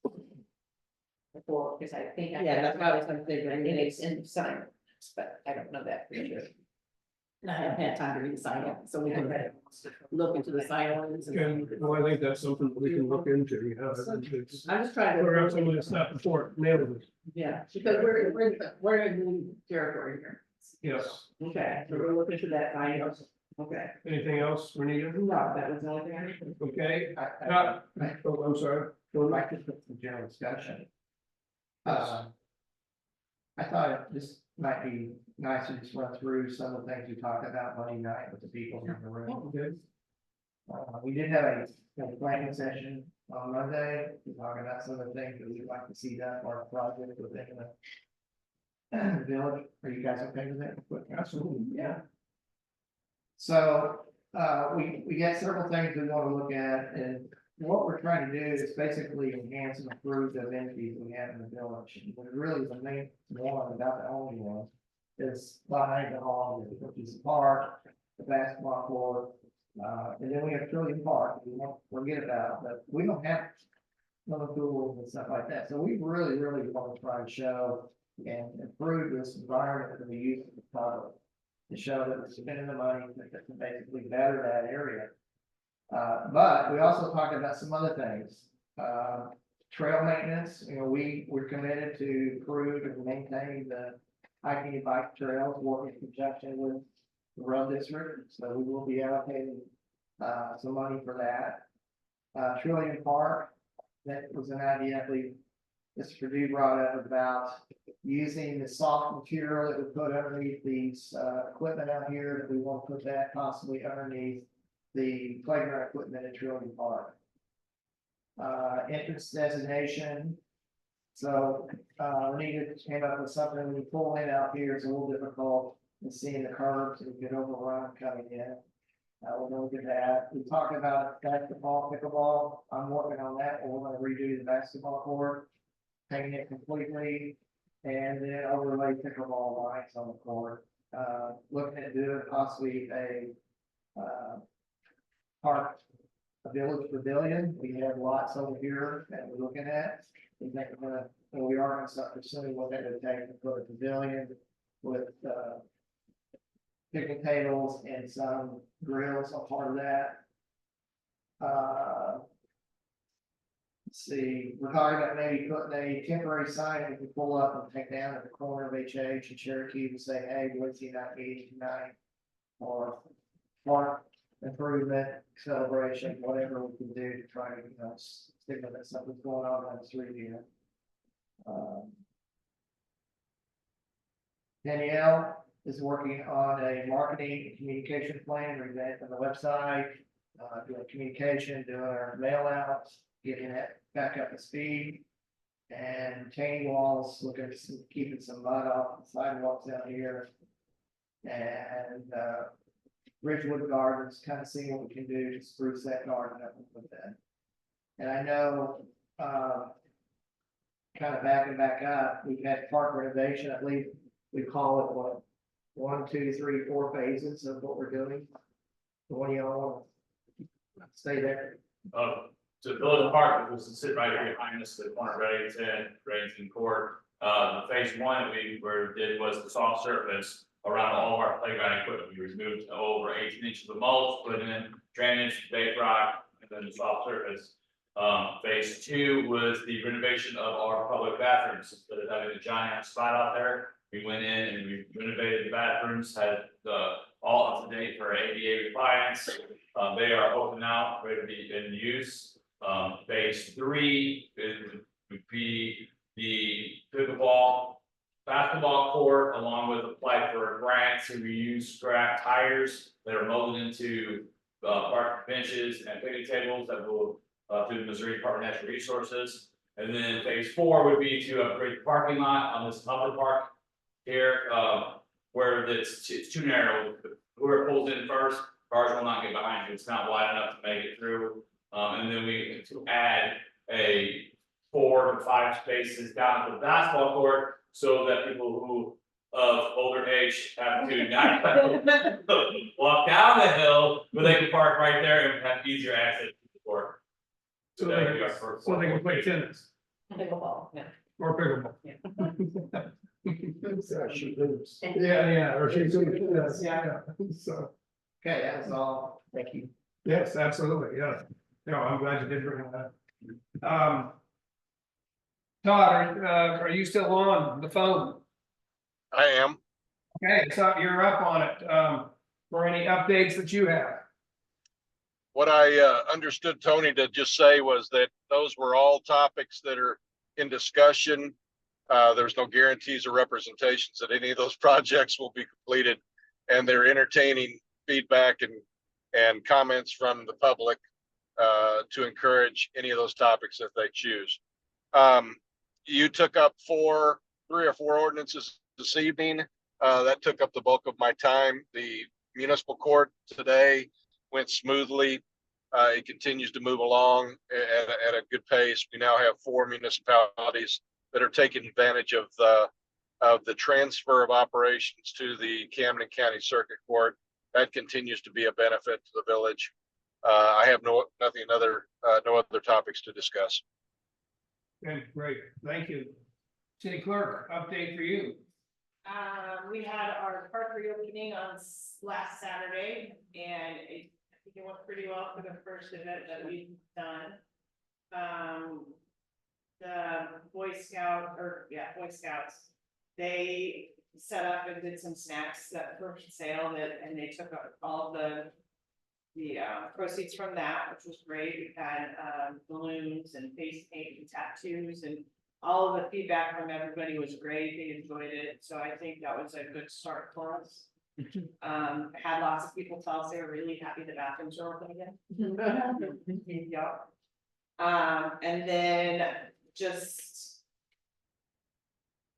Before, because I think. Yeah, that's what I was gonna think. I think it's in the sign, ordinance, but I don't know that for sure. And I haven't had time to read the sign up, so we can look into the sign ordinance. And, well, I think that's something we can look into, it's. I'm just trying We're to, absolutely not before, nailed it, yeah, because we're in new territory here. yes. Okay, so we'll look into that sign. Okay. Anything else, Renita? No, that was the only thing I needed. Okay, I oh, I'm sorry. would like to put some general discussion. I thought this might be nice to just run through some of the things we talked about Monday night with the people in the room. Okay. We did have a planning session on Monday, we talked about some of the things that we'd like to see done for our project within the village. Are you guys okay with that? Absolutely, Yeah. So, we got several things we want to look at, and what we're trying to do is basically enhance and improve the amenities we have in the village. And really the main one, about the only one, is behind the hall, which is the park, the basketball court. And then we have Trillium Park, we won't forget about, but we don't have swimming pools and stuff like that. So we really want to try and show and improve this environment for the youth of the public. To show that we're spending the money to basically better that area. But we also talked about some other things. Trail maintenance, we're committed to improve and maintain the hiking and bike trails, working in conjunction with the road district. So we will be allocating some money for that. Trillium Park, that was an idea I believe Mr. Purdue brought up about using the soft material that we put underneath these equipment out here, that we want to put that possibly underneath the playground equipment at Trillium Park. Entrance designation. So Renita came up with something, when you pull in out here, it's a little difficult in seeing the curves and get overrun coming in. We're going to get that. We talked about basketball, pickleball. I'm working on that, and we're going to redo the basketball court, paint it completely, and then overlay pickleball lines on the court. Looking at doing possibly a park, a village pavilion. We have lots over here that we're looking at. We think we are going to start pursuing what that would take to put a pavilion with picnic tables and some grills on part of that. Let's see, we're talking about maybe putting a temporary sign that we can pull up and take down at the corner of HH and Cherokee to say, hey, Wednesday night meeting tonight. Or park improvement, celebration, whatever we can do to try to, signal that something's going on the street here. Danielle is working on a marketing and communication plan, revamping the website, doing communication, doing our mail outs, getting that back up to speed. And retaining walls, looking at keeping some mud off the sidewalks out here. And Ridgewood Gardens, kind of seeing what we can do to spruce that garden up with that. And I know, kind of backing back up, we've had park renovation, I believe we call it what, 1, 2, 3, 4 phases of what we're doing. What do y'all want to stay there? So Village Park, which is sitting right here behind us, the corner of Reddington Court. Phase 1 that we did was the soft surface around all of our playground equipment. We removed over 18 inches of mulch, put in drainage, base rock, and then the soft surface. Phase 2 was the renovation of our public bathrooms. Instead of having a giant spot out there, we went in and we renovated the bathrooms, had all up to date for ADA compliance. They are open now, ready to be in use. Phase 3 is would be the pickleball, basketball court, along with apply for grants to reuse scrap tires that are molded into park benches and picnic tables that will through the Missouri Department of Natural Resources. And then phase 4 would be to upgrade the parking lot on this upper park here, where it's too narrow. Whoever pulls in first, cars will not get behind you. It's not wide enough to make it through. And then we to add a 4 to 5 spaces down to the basketball court, so that people who of older age have to not walk down the hill, but they can park right there and have easier access to the court. So That they would be can, our first so they can one. play tennis Pickleball, yeah. or pickleball. Shoot hoops. Yeah, or she's doing tennis, Yeah. So, Okay, that was all. Thank you. yes, absolutely, yeah. No, I'm glad you did bring that up. Todd, are you still on the phone? I am. Okay, so you're up on it, for any updates that you have. What I understood Tony to just say was that those were all topics that are in discussion. There's no guarantees or representations that any of those projects will be completed, and they're entertaining feedback and comments from the public to encourage any of those topics if they choose. You took up 3 or 4 ordinances this evening. That took up the bulk of my time. The municipal court today went smoothly. It continues to move along at a good pace. We now have 4 municipalities that are taking advantage of the transfer of operations to the Camden County Circuit Court. That continues to be a benefit to the village. I have no other topics to discuss. Okay, great, thank you. City clerk, update for you. We had our park reopening on last Saturday, and I think it went pretty well for the first event that we've done. The Boy Scouts, they set up and did some snacks that were for sale, and they took up all the proceeds from that, which was great. We had balloons and face paint and tattoos, and all of the feedback from everybody was great. They enjoyed it, so I think that was a good start for us. Had lots of people tell us they were really happy the bathrooms are open again. Yeah. And then just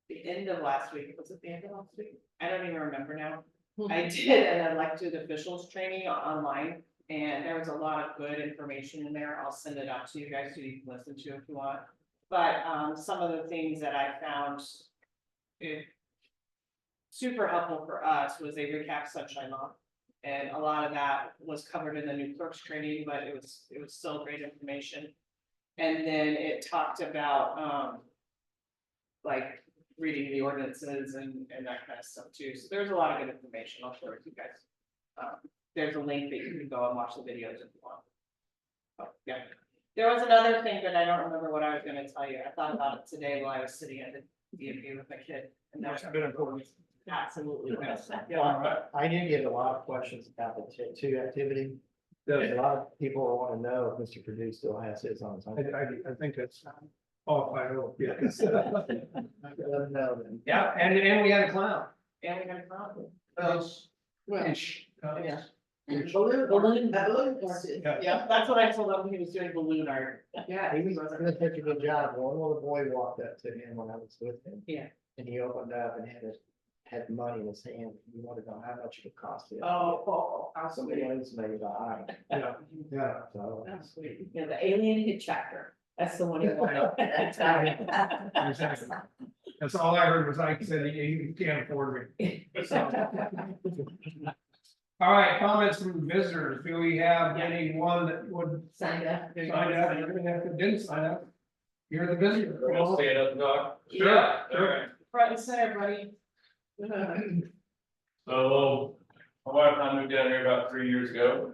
the end of last week, was it the end of last week? I don't even remember now. I did an elected officials training online, and there was a lot of good information in there. I'll send it out to you guys so you can listen to if you want. But some of the things that I found super helpful for us was they recapped Sunshine Law. And a lot of that was covered in the new clerks training, but it was still great information. And then it talked about like reading the ordinances and that kind of stuff too. So there's a lot of good information. I'll share with you guys. There's a link that you can go and watch the videos if you want. Oh, yeah. There was another thing, but I don't remember what I was gonna tell you. I thought about it today while I was sitting at the DMV with my kid. And that's That's been important. absolutely. I did get a lot of questions about the tattoo activity. There's a lot of people want to know if Mr. Purdue still has his on his own. I think that's all I hope, yes. Let him know then. Yeah, and we had a clown. And we got a problem. Ish. Yeah. Balloon. Yeah, that's what I told him when he was doing balloon art. Yeah, He was doing such a good job. One little boy walked up to him when I was with him. Yeah. And he opened up and had money in his hand. He wanted to know how much it would cost him. How Somebody else made the eye. Yeah, yeah. So. That's sweet. You know, the alien hitchhiker, that's the one he wanted. Exactly. That's all I heard was Ike said he can't afford me. So. All right, comments from visitors. Do we have anyone that would Signed up. sign up? Even if it didn't sign up, you're the visitor. Stand up and talk. Sure, sure. Front and center, buddy. So, my wife and I moved down here about 3 years ago.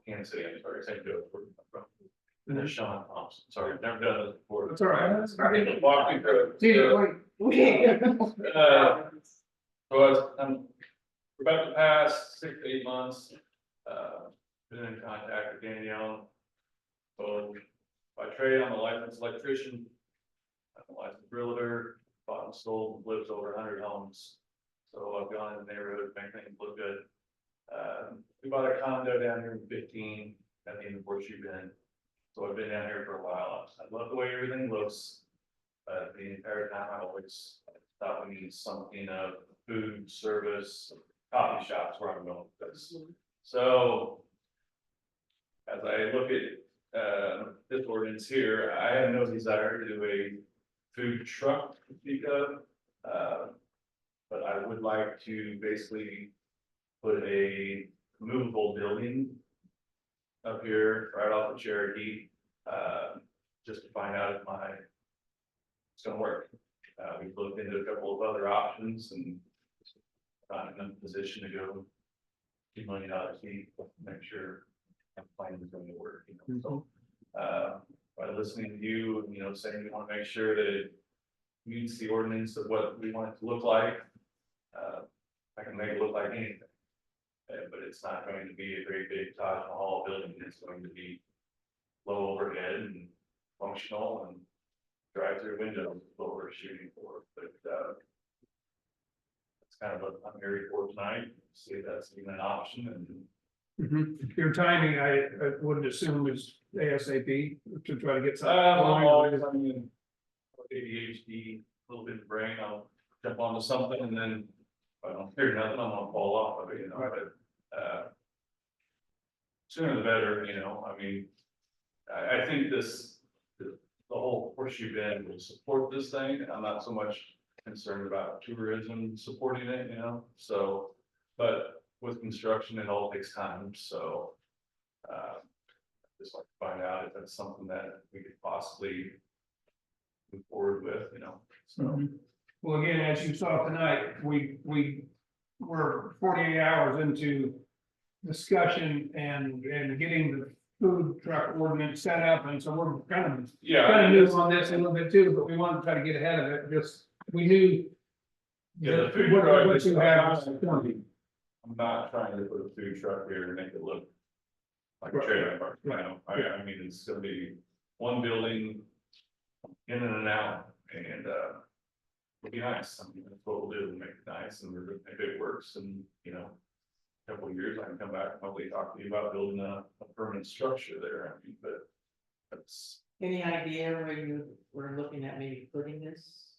Kansas City, I'm sorry, St. Joe, where I'm from. And then Sean Thompson, sorry, I've never done this before. That's all right. That's all right. Walk me through See, it. wait. So I'm for about the past 6 to 8 months, been in contact with Danielle. So by trade, I'm a licensed electrician. I'm a licensed realtor, bought and sold, lives over 100 homes. So I've gone in the neighborhood, make things look good. We bought a condo down here in 15 at the end of Horseshoe Bend. So I've been down here for a while. I love the way everything looks. The entire time I always thought we needed something of food, service, coffee shops where I'm going with this. So as I look at this ordinance here, I have no desire to do a food truck to speak of. But I would like to basically put a movable building up here right off of Cherokee, just to find out if it's gonna work. We've looked into a couple of other options and not in a position to go $2 million deep, make sure the plan is going to work, you know, so. By listening to you, you know, saying we want to make sure that it meets the ordinance of what we want it to look like. I can make it look like anything. But it's not going to be a very big Taj Mahal building, it's going to be low overhead and functional and drive-through windows, is what we're shooting for, but, it's kind of what I'm here for tonight, see if that's even an option, and Your timing, I would assume is ASAP to try to get something. I'm going. always, I mean, ADHD, a little bit of brain, I'll jump onto something and then if I don't hear nothing, I'm gonna fall off of it, you know, but, sooner the better, you know, I mean, I think the whole Horseshoe Bend will support this thing, I'm not so much concerned about tourism supporting it, you know, so, but with construction, it all takes time, so, just like to find out if that's something that we could possibly move forward with, you know, so. Well, again, as you saw tonight, we were 48 hours into discussion and getting the food truck ordinance set up, and so we're kind of new on this a little bit too, but we wanted to try to get ahead of it, just, we knew. Yeah, the food what truck, you have. I'm not trying to put a food truck here and make it look like a trailer park, you know, I mean, it's gonna be one building in and out, and, it'll be nice, I mean, that's what we'll do, we'll make it nice, and if it works, and, you know, a couple of years, I can come back and hopefully talk to you about building a permanent structure there, I mean, but that's, Any idea where you were looking at maybe putting this?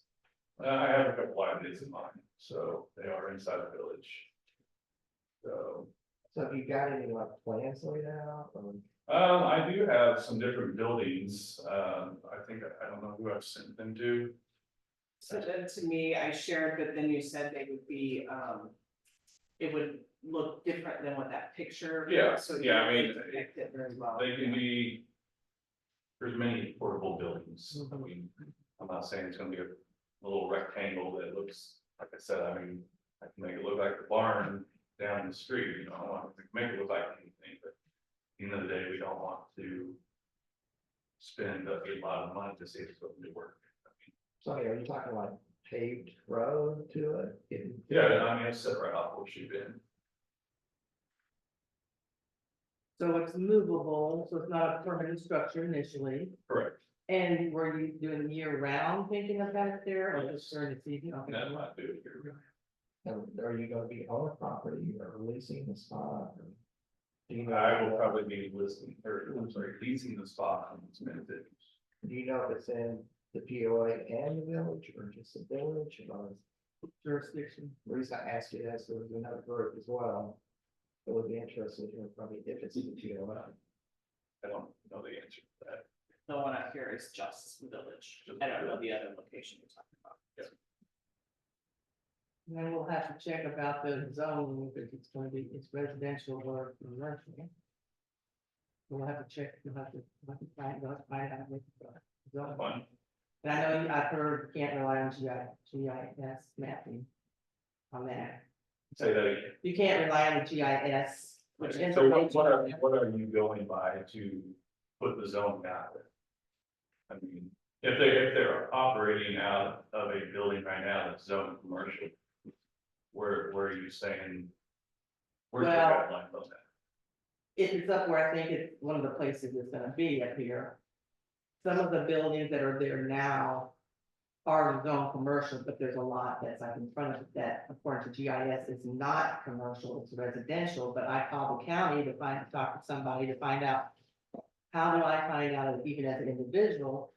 I have a couple ideas in mind, so they are inside the village. So, have you got any like plans laid out? Or- I do have some different buildings, I think, I don't know who I've sent them to. So then to me, I shared, but then you said they would be, it would look different than what that picture. Yeah, So yeah, I you mean, depict it very well. They can be, there's many portable buildings, I mean, I'm not saying it's gonna be a little rectangle that looks, like I said, I mean, I can make it look like the barn down the street, you know, I want to make it look like anything, but at the end of the day, we don't want to spend a lot of money to see if it's going to work. So are you talking like paved road to it? Yeah, I mean, it's set right off Horseshoe Bend. So it's movable, so it's not a permanent structure initially, Correct. and were you doing year round thinking about it there, or just during the season? Okay. That might do it here. And are you gonna be on the property or leasing the spot? Or do you know? I will probably be listing, or I'm sorry, leasing the spot on this minute. Do you know if it's in the POA and the village or just the village or Jurisdiction. the reason I ask you is there's another group as well. That would be interested in probably if it's in the POA. I don't know the answer to that. The one out here is just the village. I don't know the other location you're talking about. And then we'll have to check about the zone, if it's gonna be, it's residential or commercial. We'll have to check, we'll have to find out what the zone. Fine. And I know I've heard you can't rely on GIS mapping on that. Say that again. You can't rely on the GIS, which is. So what are you going by to put the zone out there? I mean, if they're operating out of a building right now that's zoned commercial, where are you saying? Where's the Well- guideline on that? If it's up where I think it's one of the places it's gonna be up here. some of the buildings that are there now are zone commercial, but there's a lot that's like in front of it that according to GIS is not commercial, it's residential, but I call the county to talk to somebody to find out. How do I find out, even as an individual,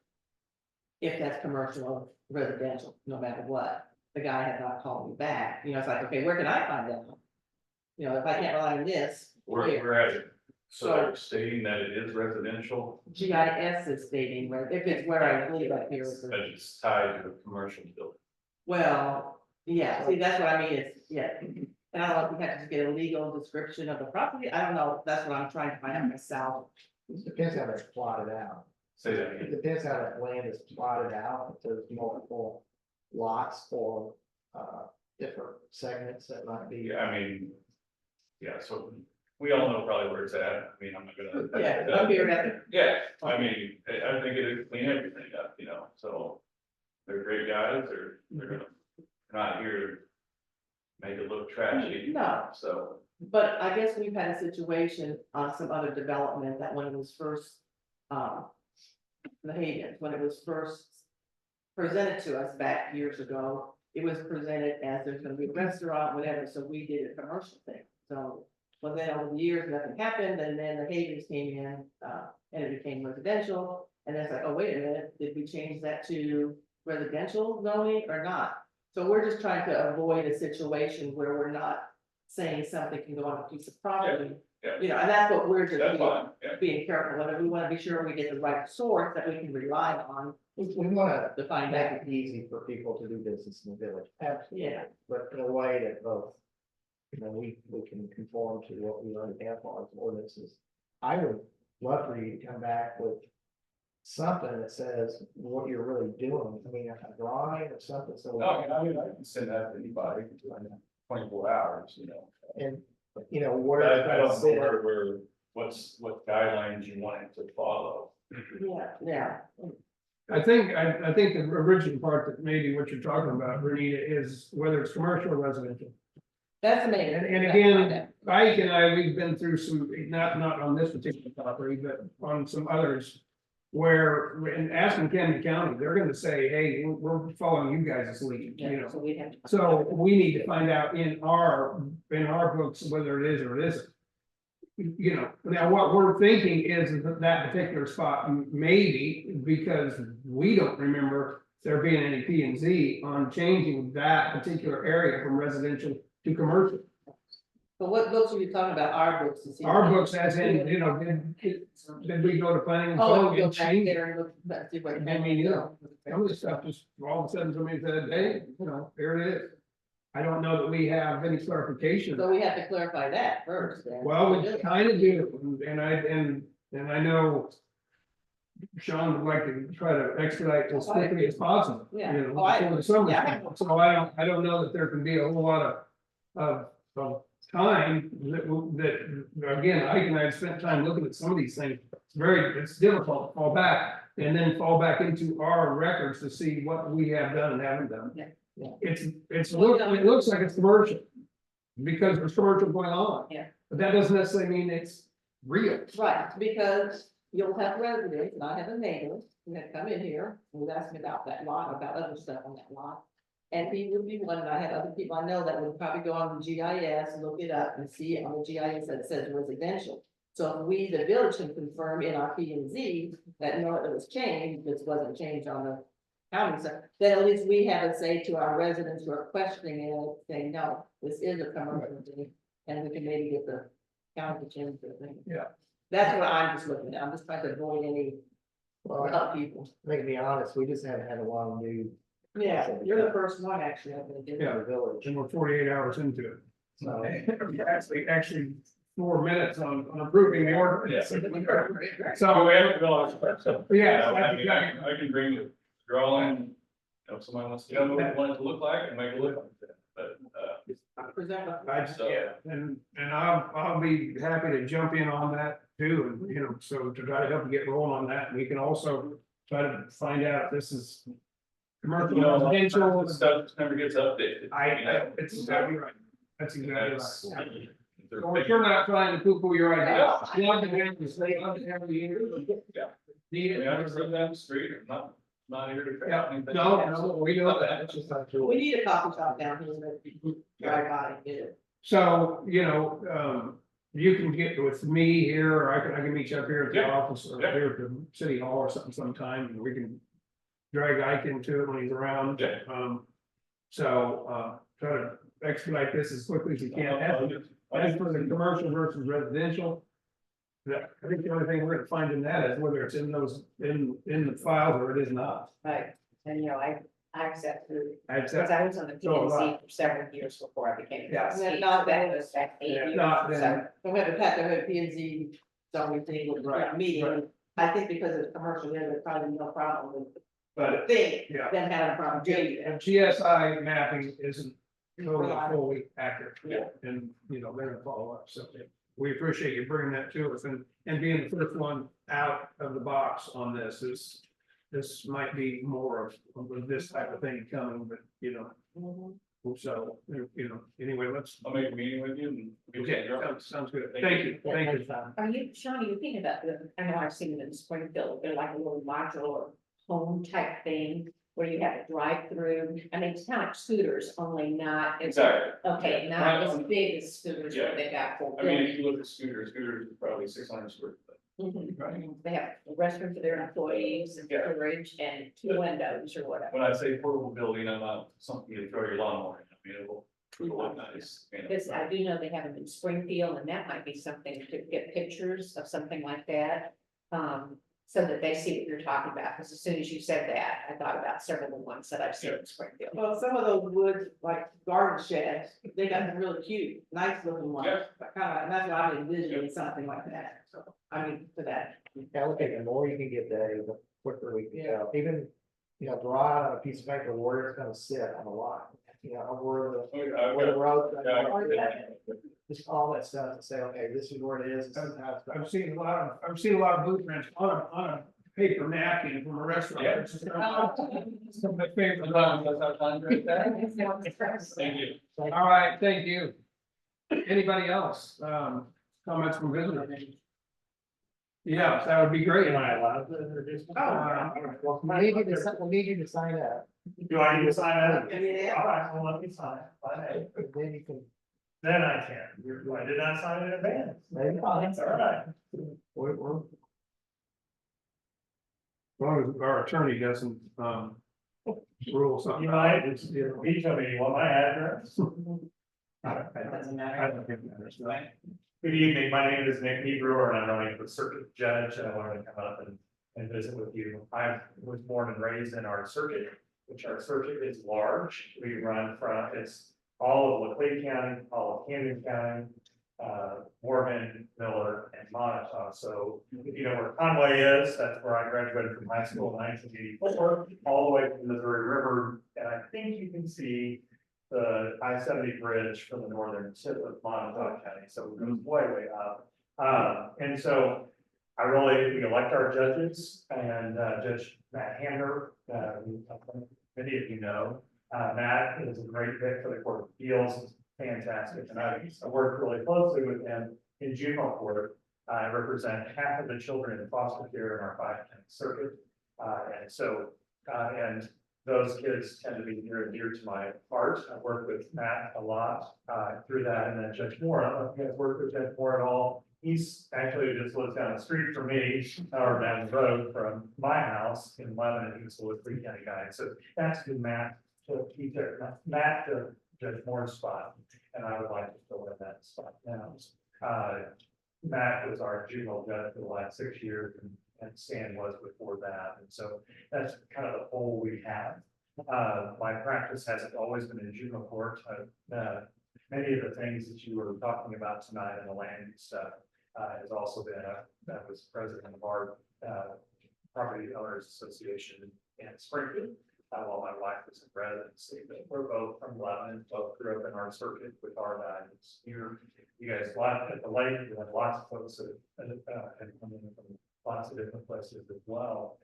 if that's commercial or residential, no matter what? The guy had not called me back, you know, it's like, okay, where can I find out? You know, if I can't rely on this, where? We're at it. So they're stating that it is residential, GIS is stating, where if it's where I live up here. it's a- but it's tied to a commercial building. Well, yeah, see, that's what I mean, it's, yeah. And I don't know if we have to just get a legal description of the property, I don't know, that's what I'm trying to find out myself. It depends how that's plotted out. Say that It again. depends how that land is plotted out, if there's multiple lots or, different segments that might be. Yeah, I mean, yeah, so we all know probably where it's at. I mean, I'm not gonna. Yeah, I'm here at it. Yeah, I mean, I think it'd clean everything up, you know, so they're great guys, they're gonna, not here to make it look trashy. No. So, But I guess we've had a situation on some other development that when it was first, the Hayden, when it was first presented to us back years ago, it was presented as there's gonna be a restaurant, whatever, so we did a commercial thing. So, well, then over the years, nothing happened, and then the Hayden's came in, and it became residential. And then it's like, oh, wait a minute, did we change that to residential zoning or not? So we're just trying to avoid a situation where we're not saying something can go on a piece of property. yeah. You know, and that's what we're just that's being, fine, yeah. being careful, whether we wanna be sure we get the right source that we can rely on We wanna to find make out. it easy for people to do business in the village. Yeah, But in a way that both, you know, we can conform to what we already have on as ordinances. I would love for you to come back with something that says what you're really doing. I mean, a drawing or something, so. No, I mean, I can send that to anybody, in 24 hours, you know. And, you know, where. But it's I don't gonna know sit. where, what guidelines you want it to follow. yeah. I think the original part that maybe what you're talking about, Renita, is whether it's commercial or residential. That's amazing. And again, Ike and I, we've been through some, not on this particular property, but on some others. Where in Aspen County, they're gonna say, hey, we're following you guys' lead, you know. So we have to. So we need to find out in our books whether it is or it isn't. You know, now what we're thinking is that particular spot, maybe, because we don't remember there being any P and Z on changing that particular area from residential to commercial. But what books are you talking about, our books? To see Our books as in, you know, did we go to planning and Oh, zoning go and back change? there and look, let's see what. I mean, you know, some of the stuff just all of a sudden somebody said, hey, you know, there it is. I don't know that we have any clarification. So we have to clarify that first then. Well, we kind of do, and I know. Sean would like to try to expedite as quickly as possible. Yeah. You know, Oh, I- before the summer. yeah. So I don't know that there can be a whole lot of time that, again, Ike and I have spent time looking at some of these things. It's difficult to fall back and then fall back into our records to see what we have done and haven't done. Yeah, yeah. It looks like it's commercial. Because there's commercial going on. Yeah. But that doesn't necessarily mean it's real. Right, because you'll have residents, and I have a neighbor, who had come in here, and was asking about that lot, about other stuff on that lot. And he would be one, and I had other people I know that would probably go on the GIS, look it up and see on the GIS that it says residential. So if we, the village, can confirm in our P and Z that no, it was changed, this wasn't changed on the county side, then at least we have a say to our residents who are questioning it, saying, no, this is a commercial thing. And we can maybe get the county to change the thing. Yeah. That's what I'm just looking at, I'm just trying to avoid any, Well, help people. I think to be honest, we just haven't had a lot of new. Yeah, you're the first one, actually, I'm gonna do. in the village. And we're 48 hours into it. So, Actually 4 minutes on approving the ordinance. So So, we have to go on. So, yeah, I that's mean, I can bring the drawing, if somebody wants to know what you want it to look like and make it look like that, but, Present what- I just, yeah, and I'll be happy to jump in on that too, and, you know, so to try to help you get rolling on that, and we can also try to find out if this is commercial, you know, residential. the stuff just never gets updated. You know? It's exactly right. That's exactly It's- right. they're So big- we're not trying to poo-poo your idea. No. You want to have to stay on every year. Yeah. Need I it. mean, I just live down the street, I'm not here to. Yeah, no, we know that. It's just not true. We need a coffee shop down here that people drive by and get it. So, you can get with me here, or I can meet you up here at the Yeah. office, or Yeah. here at the city hall or something sometime, and we can drag Ike into it when he's around. Yeah. Try to expedite this as quickly as you can. As for the commercial versus residential, I think the only thing we're gonna find in that is whether it's in in the files or it is not. Right, and I accept through, I'd because say, I was on the P So and have I. Z for several years before I became. a Yeah. trustee. Not That that- was back 8 years. Not So, then. So we have a pack, we have P and Z, so we think with Right, the meeting, I think because it's commercial, there's probably no problem with but the thing, yeah. them having a problem changing And it. GSI mapping isn't totally Reliable. fully accurate. Yeah. And, they're gonna follow up, so we appreciate you bringing that to us and being the first one out of the box on this this might be more of this type of thing coming, but, so, anyway, let's. I'll make a meeting with you and. Okay, sounds good. Thank Thank you. you, thank you. Are you, Sean, are you thinking about I know I've seen them in Springfield, they're like a little modular home type thing where you have a drive through. I mean, it's kind of like scooters, only not as, Exactly. okay, not as big as scooters where they got full. I mean, if you look at scooters is probably 600 square foot. Mhm. They have a restroom for their employees and Yeah. storage and 2 windows or whatever. When I say portable building, I'm not something you throw your lawnmower in, I mean, it'll look nice. Because I do know they have them in Springfield, and that might be something to get pictures of something like that. So that they see what you're talking about, because as soon as you said that, I thought about several of the ones that I've seen in Springfield. Well, some of those wood, like garden sheds, they got some really cute, nice looking ones, Yeah. and that's why I'm envisioning something like that, so, I mean, for that. Yeah, we think the more you can get there, the quicker we can go. Even, draw out a piece of paper where it's gonna sit on the lot. Where the road. Just all that stuff to say, okay, this is where it is. This is how it's I've seen a lot of boot prints on a paper napkin from a restaurant. Yeah. It's just some of my favorite ones. Thank you. All right, thank you. Anybody else? Comments from visitors? Yeah, that would be great. Am I allowed to introduce? Well, we need you to sign up. Do I need to sign up? Yeah. All right, well, let me sign. Fine. And then you can, Then I can. I did not sign in advance. maybe, All right. We're. As long as our attorney doesn't, rule something. You might, veto me, you want my address? That doesn't I don't think that matters, right? Good evening, my name is Nick Hebrewer and I'm running for circuit judge, and I wanted to come up and visit with you. I was born and raised in our circuit, which our circuit is large. We run from, it's all of Laclede County, all of Camden County, Morgan, Miller, and Montauk. So if you know where Conway is, that's where I graduated from high school in 1984, all the way to the Missouri River. And I think you can see the I-70 bridge from the northern tip of Montauk County, so it goes way, way up. And so we elect our judges, and Judge Matt Hamner, who many of you know. Matt is a great fit for the Court of Appeals, he's fantastic, and I worked really closely with him in juvenile court. I represent half of the children in foster care in our 5-county circuit. And so, and those kids tend to be near and dear to my heart. I've worked with Matt a lot through that, and then Judge Moore, I don't know if you guys worked with Judge Moore at all. He's actually just lives down the street from me, or down the road from my house in Lebanon. He's a Laclede County guy. So that's who Matt took. He took Matt to Judge Moore's spot, and I would like to fill in that spot now. Matt was our juvenile judge for the last 6 years, and Stan was before that. And so that's kind of the whole we have. My practice hasn't always been in juvenile court. Many of the things that you were talking about tonight in the land use stuff has also been, that was president of our Property Owners Association in Springfield. While my wife was in residency, but we're both from Lebanon, both grew up in our circuit with our values. You guys, at the lake, we have lots of folks that have come in from lots of different places as well.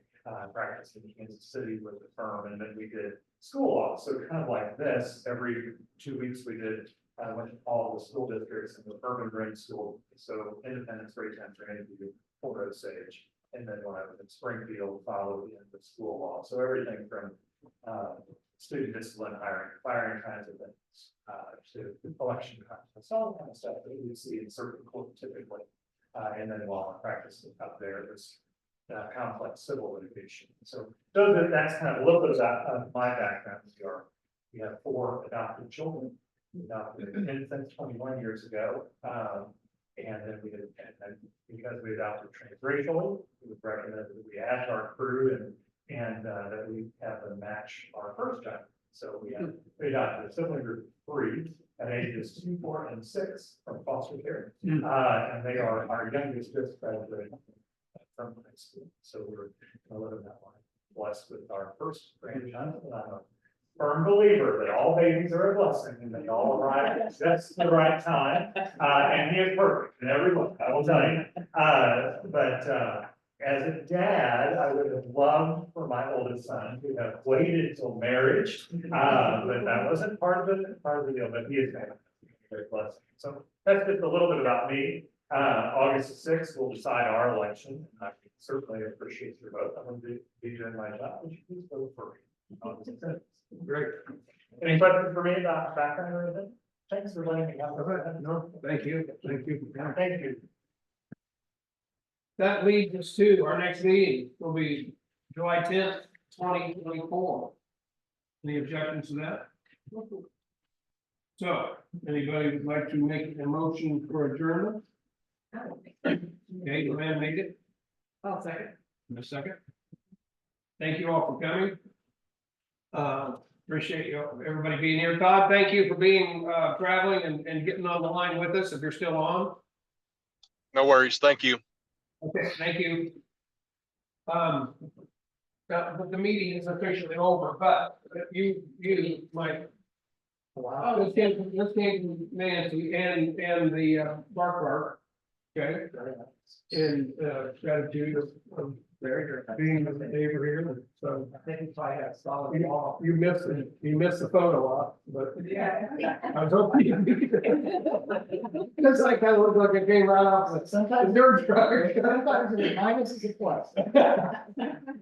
Practiced in Kansas City with the firm, and then we did school law. So kind of like this, every 2 weeks we did, went to all the school districts and the urban grade school. So Independence, Raytown, Grandview, Full Road Sage, And then when I was in Springfield, followed in the school law, so everything from, student discipline, firing kinds of things, to the collection kinds, so all kind of stuff that you see in circuit court typically. And then while I practiced up there, there's complex civil litigation. So that's kind of a little bit about my background. We have 4 adopted children, adopted infants 21 years ago. And then because we adopted transracially, it was recommended that we add to our crew and that we have them match our first child. So we adopted a sibling group of 3 at ages 2, 4, and 6 from foster care. And they are our youngest just graduated from high school. So we're living that life, blessed with our first grandchild. And I'm a firm believer that all babies are a blessing and they all arrive at just the right time. And he is perfect in every way, I will tell you. But as a dad, I would have loved for my oldest son to have waited till marriage. But that wasn't part of the deal, but he is very blessed. So that's just a little bit about me. August 6th, we'll decide our election. I certainly appreciate your vote. I'm going to be doing my job. Would you please vote for me? August 6th. Great. Any questions for me about background or anything? Thanks for letting me have. No, thank you. Thank you. Thank you. That leads us to our next meeting will be July 10th, 2024. Any objections to that? So, anybody would like to make a motion for adjournment? Okay, Luann made it. I'll second. In a second. Thank you all for coming. Appreciate you, everybody being here. Todd, thank you for being, traveling and getting on the line with us if you're still on. No worries. Thank you. Okay, thank you. The meeting is officially over, but you might. Wow. Let's get Nancy and the Bark, okay? In gratitude of being the neighbor here, so I think if I had solid wall. You missed the photo op, but yeah, I was hoping you'd be there. Looks like that looked like it came right off, but sometimes dirt truck. Sometimes it's minus is a plus.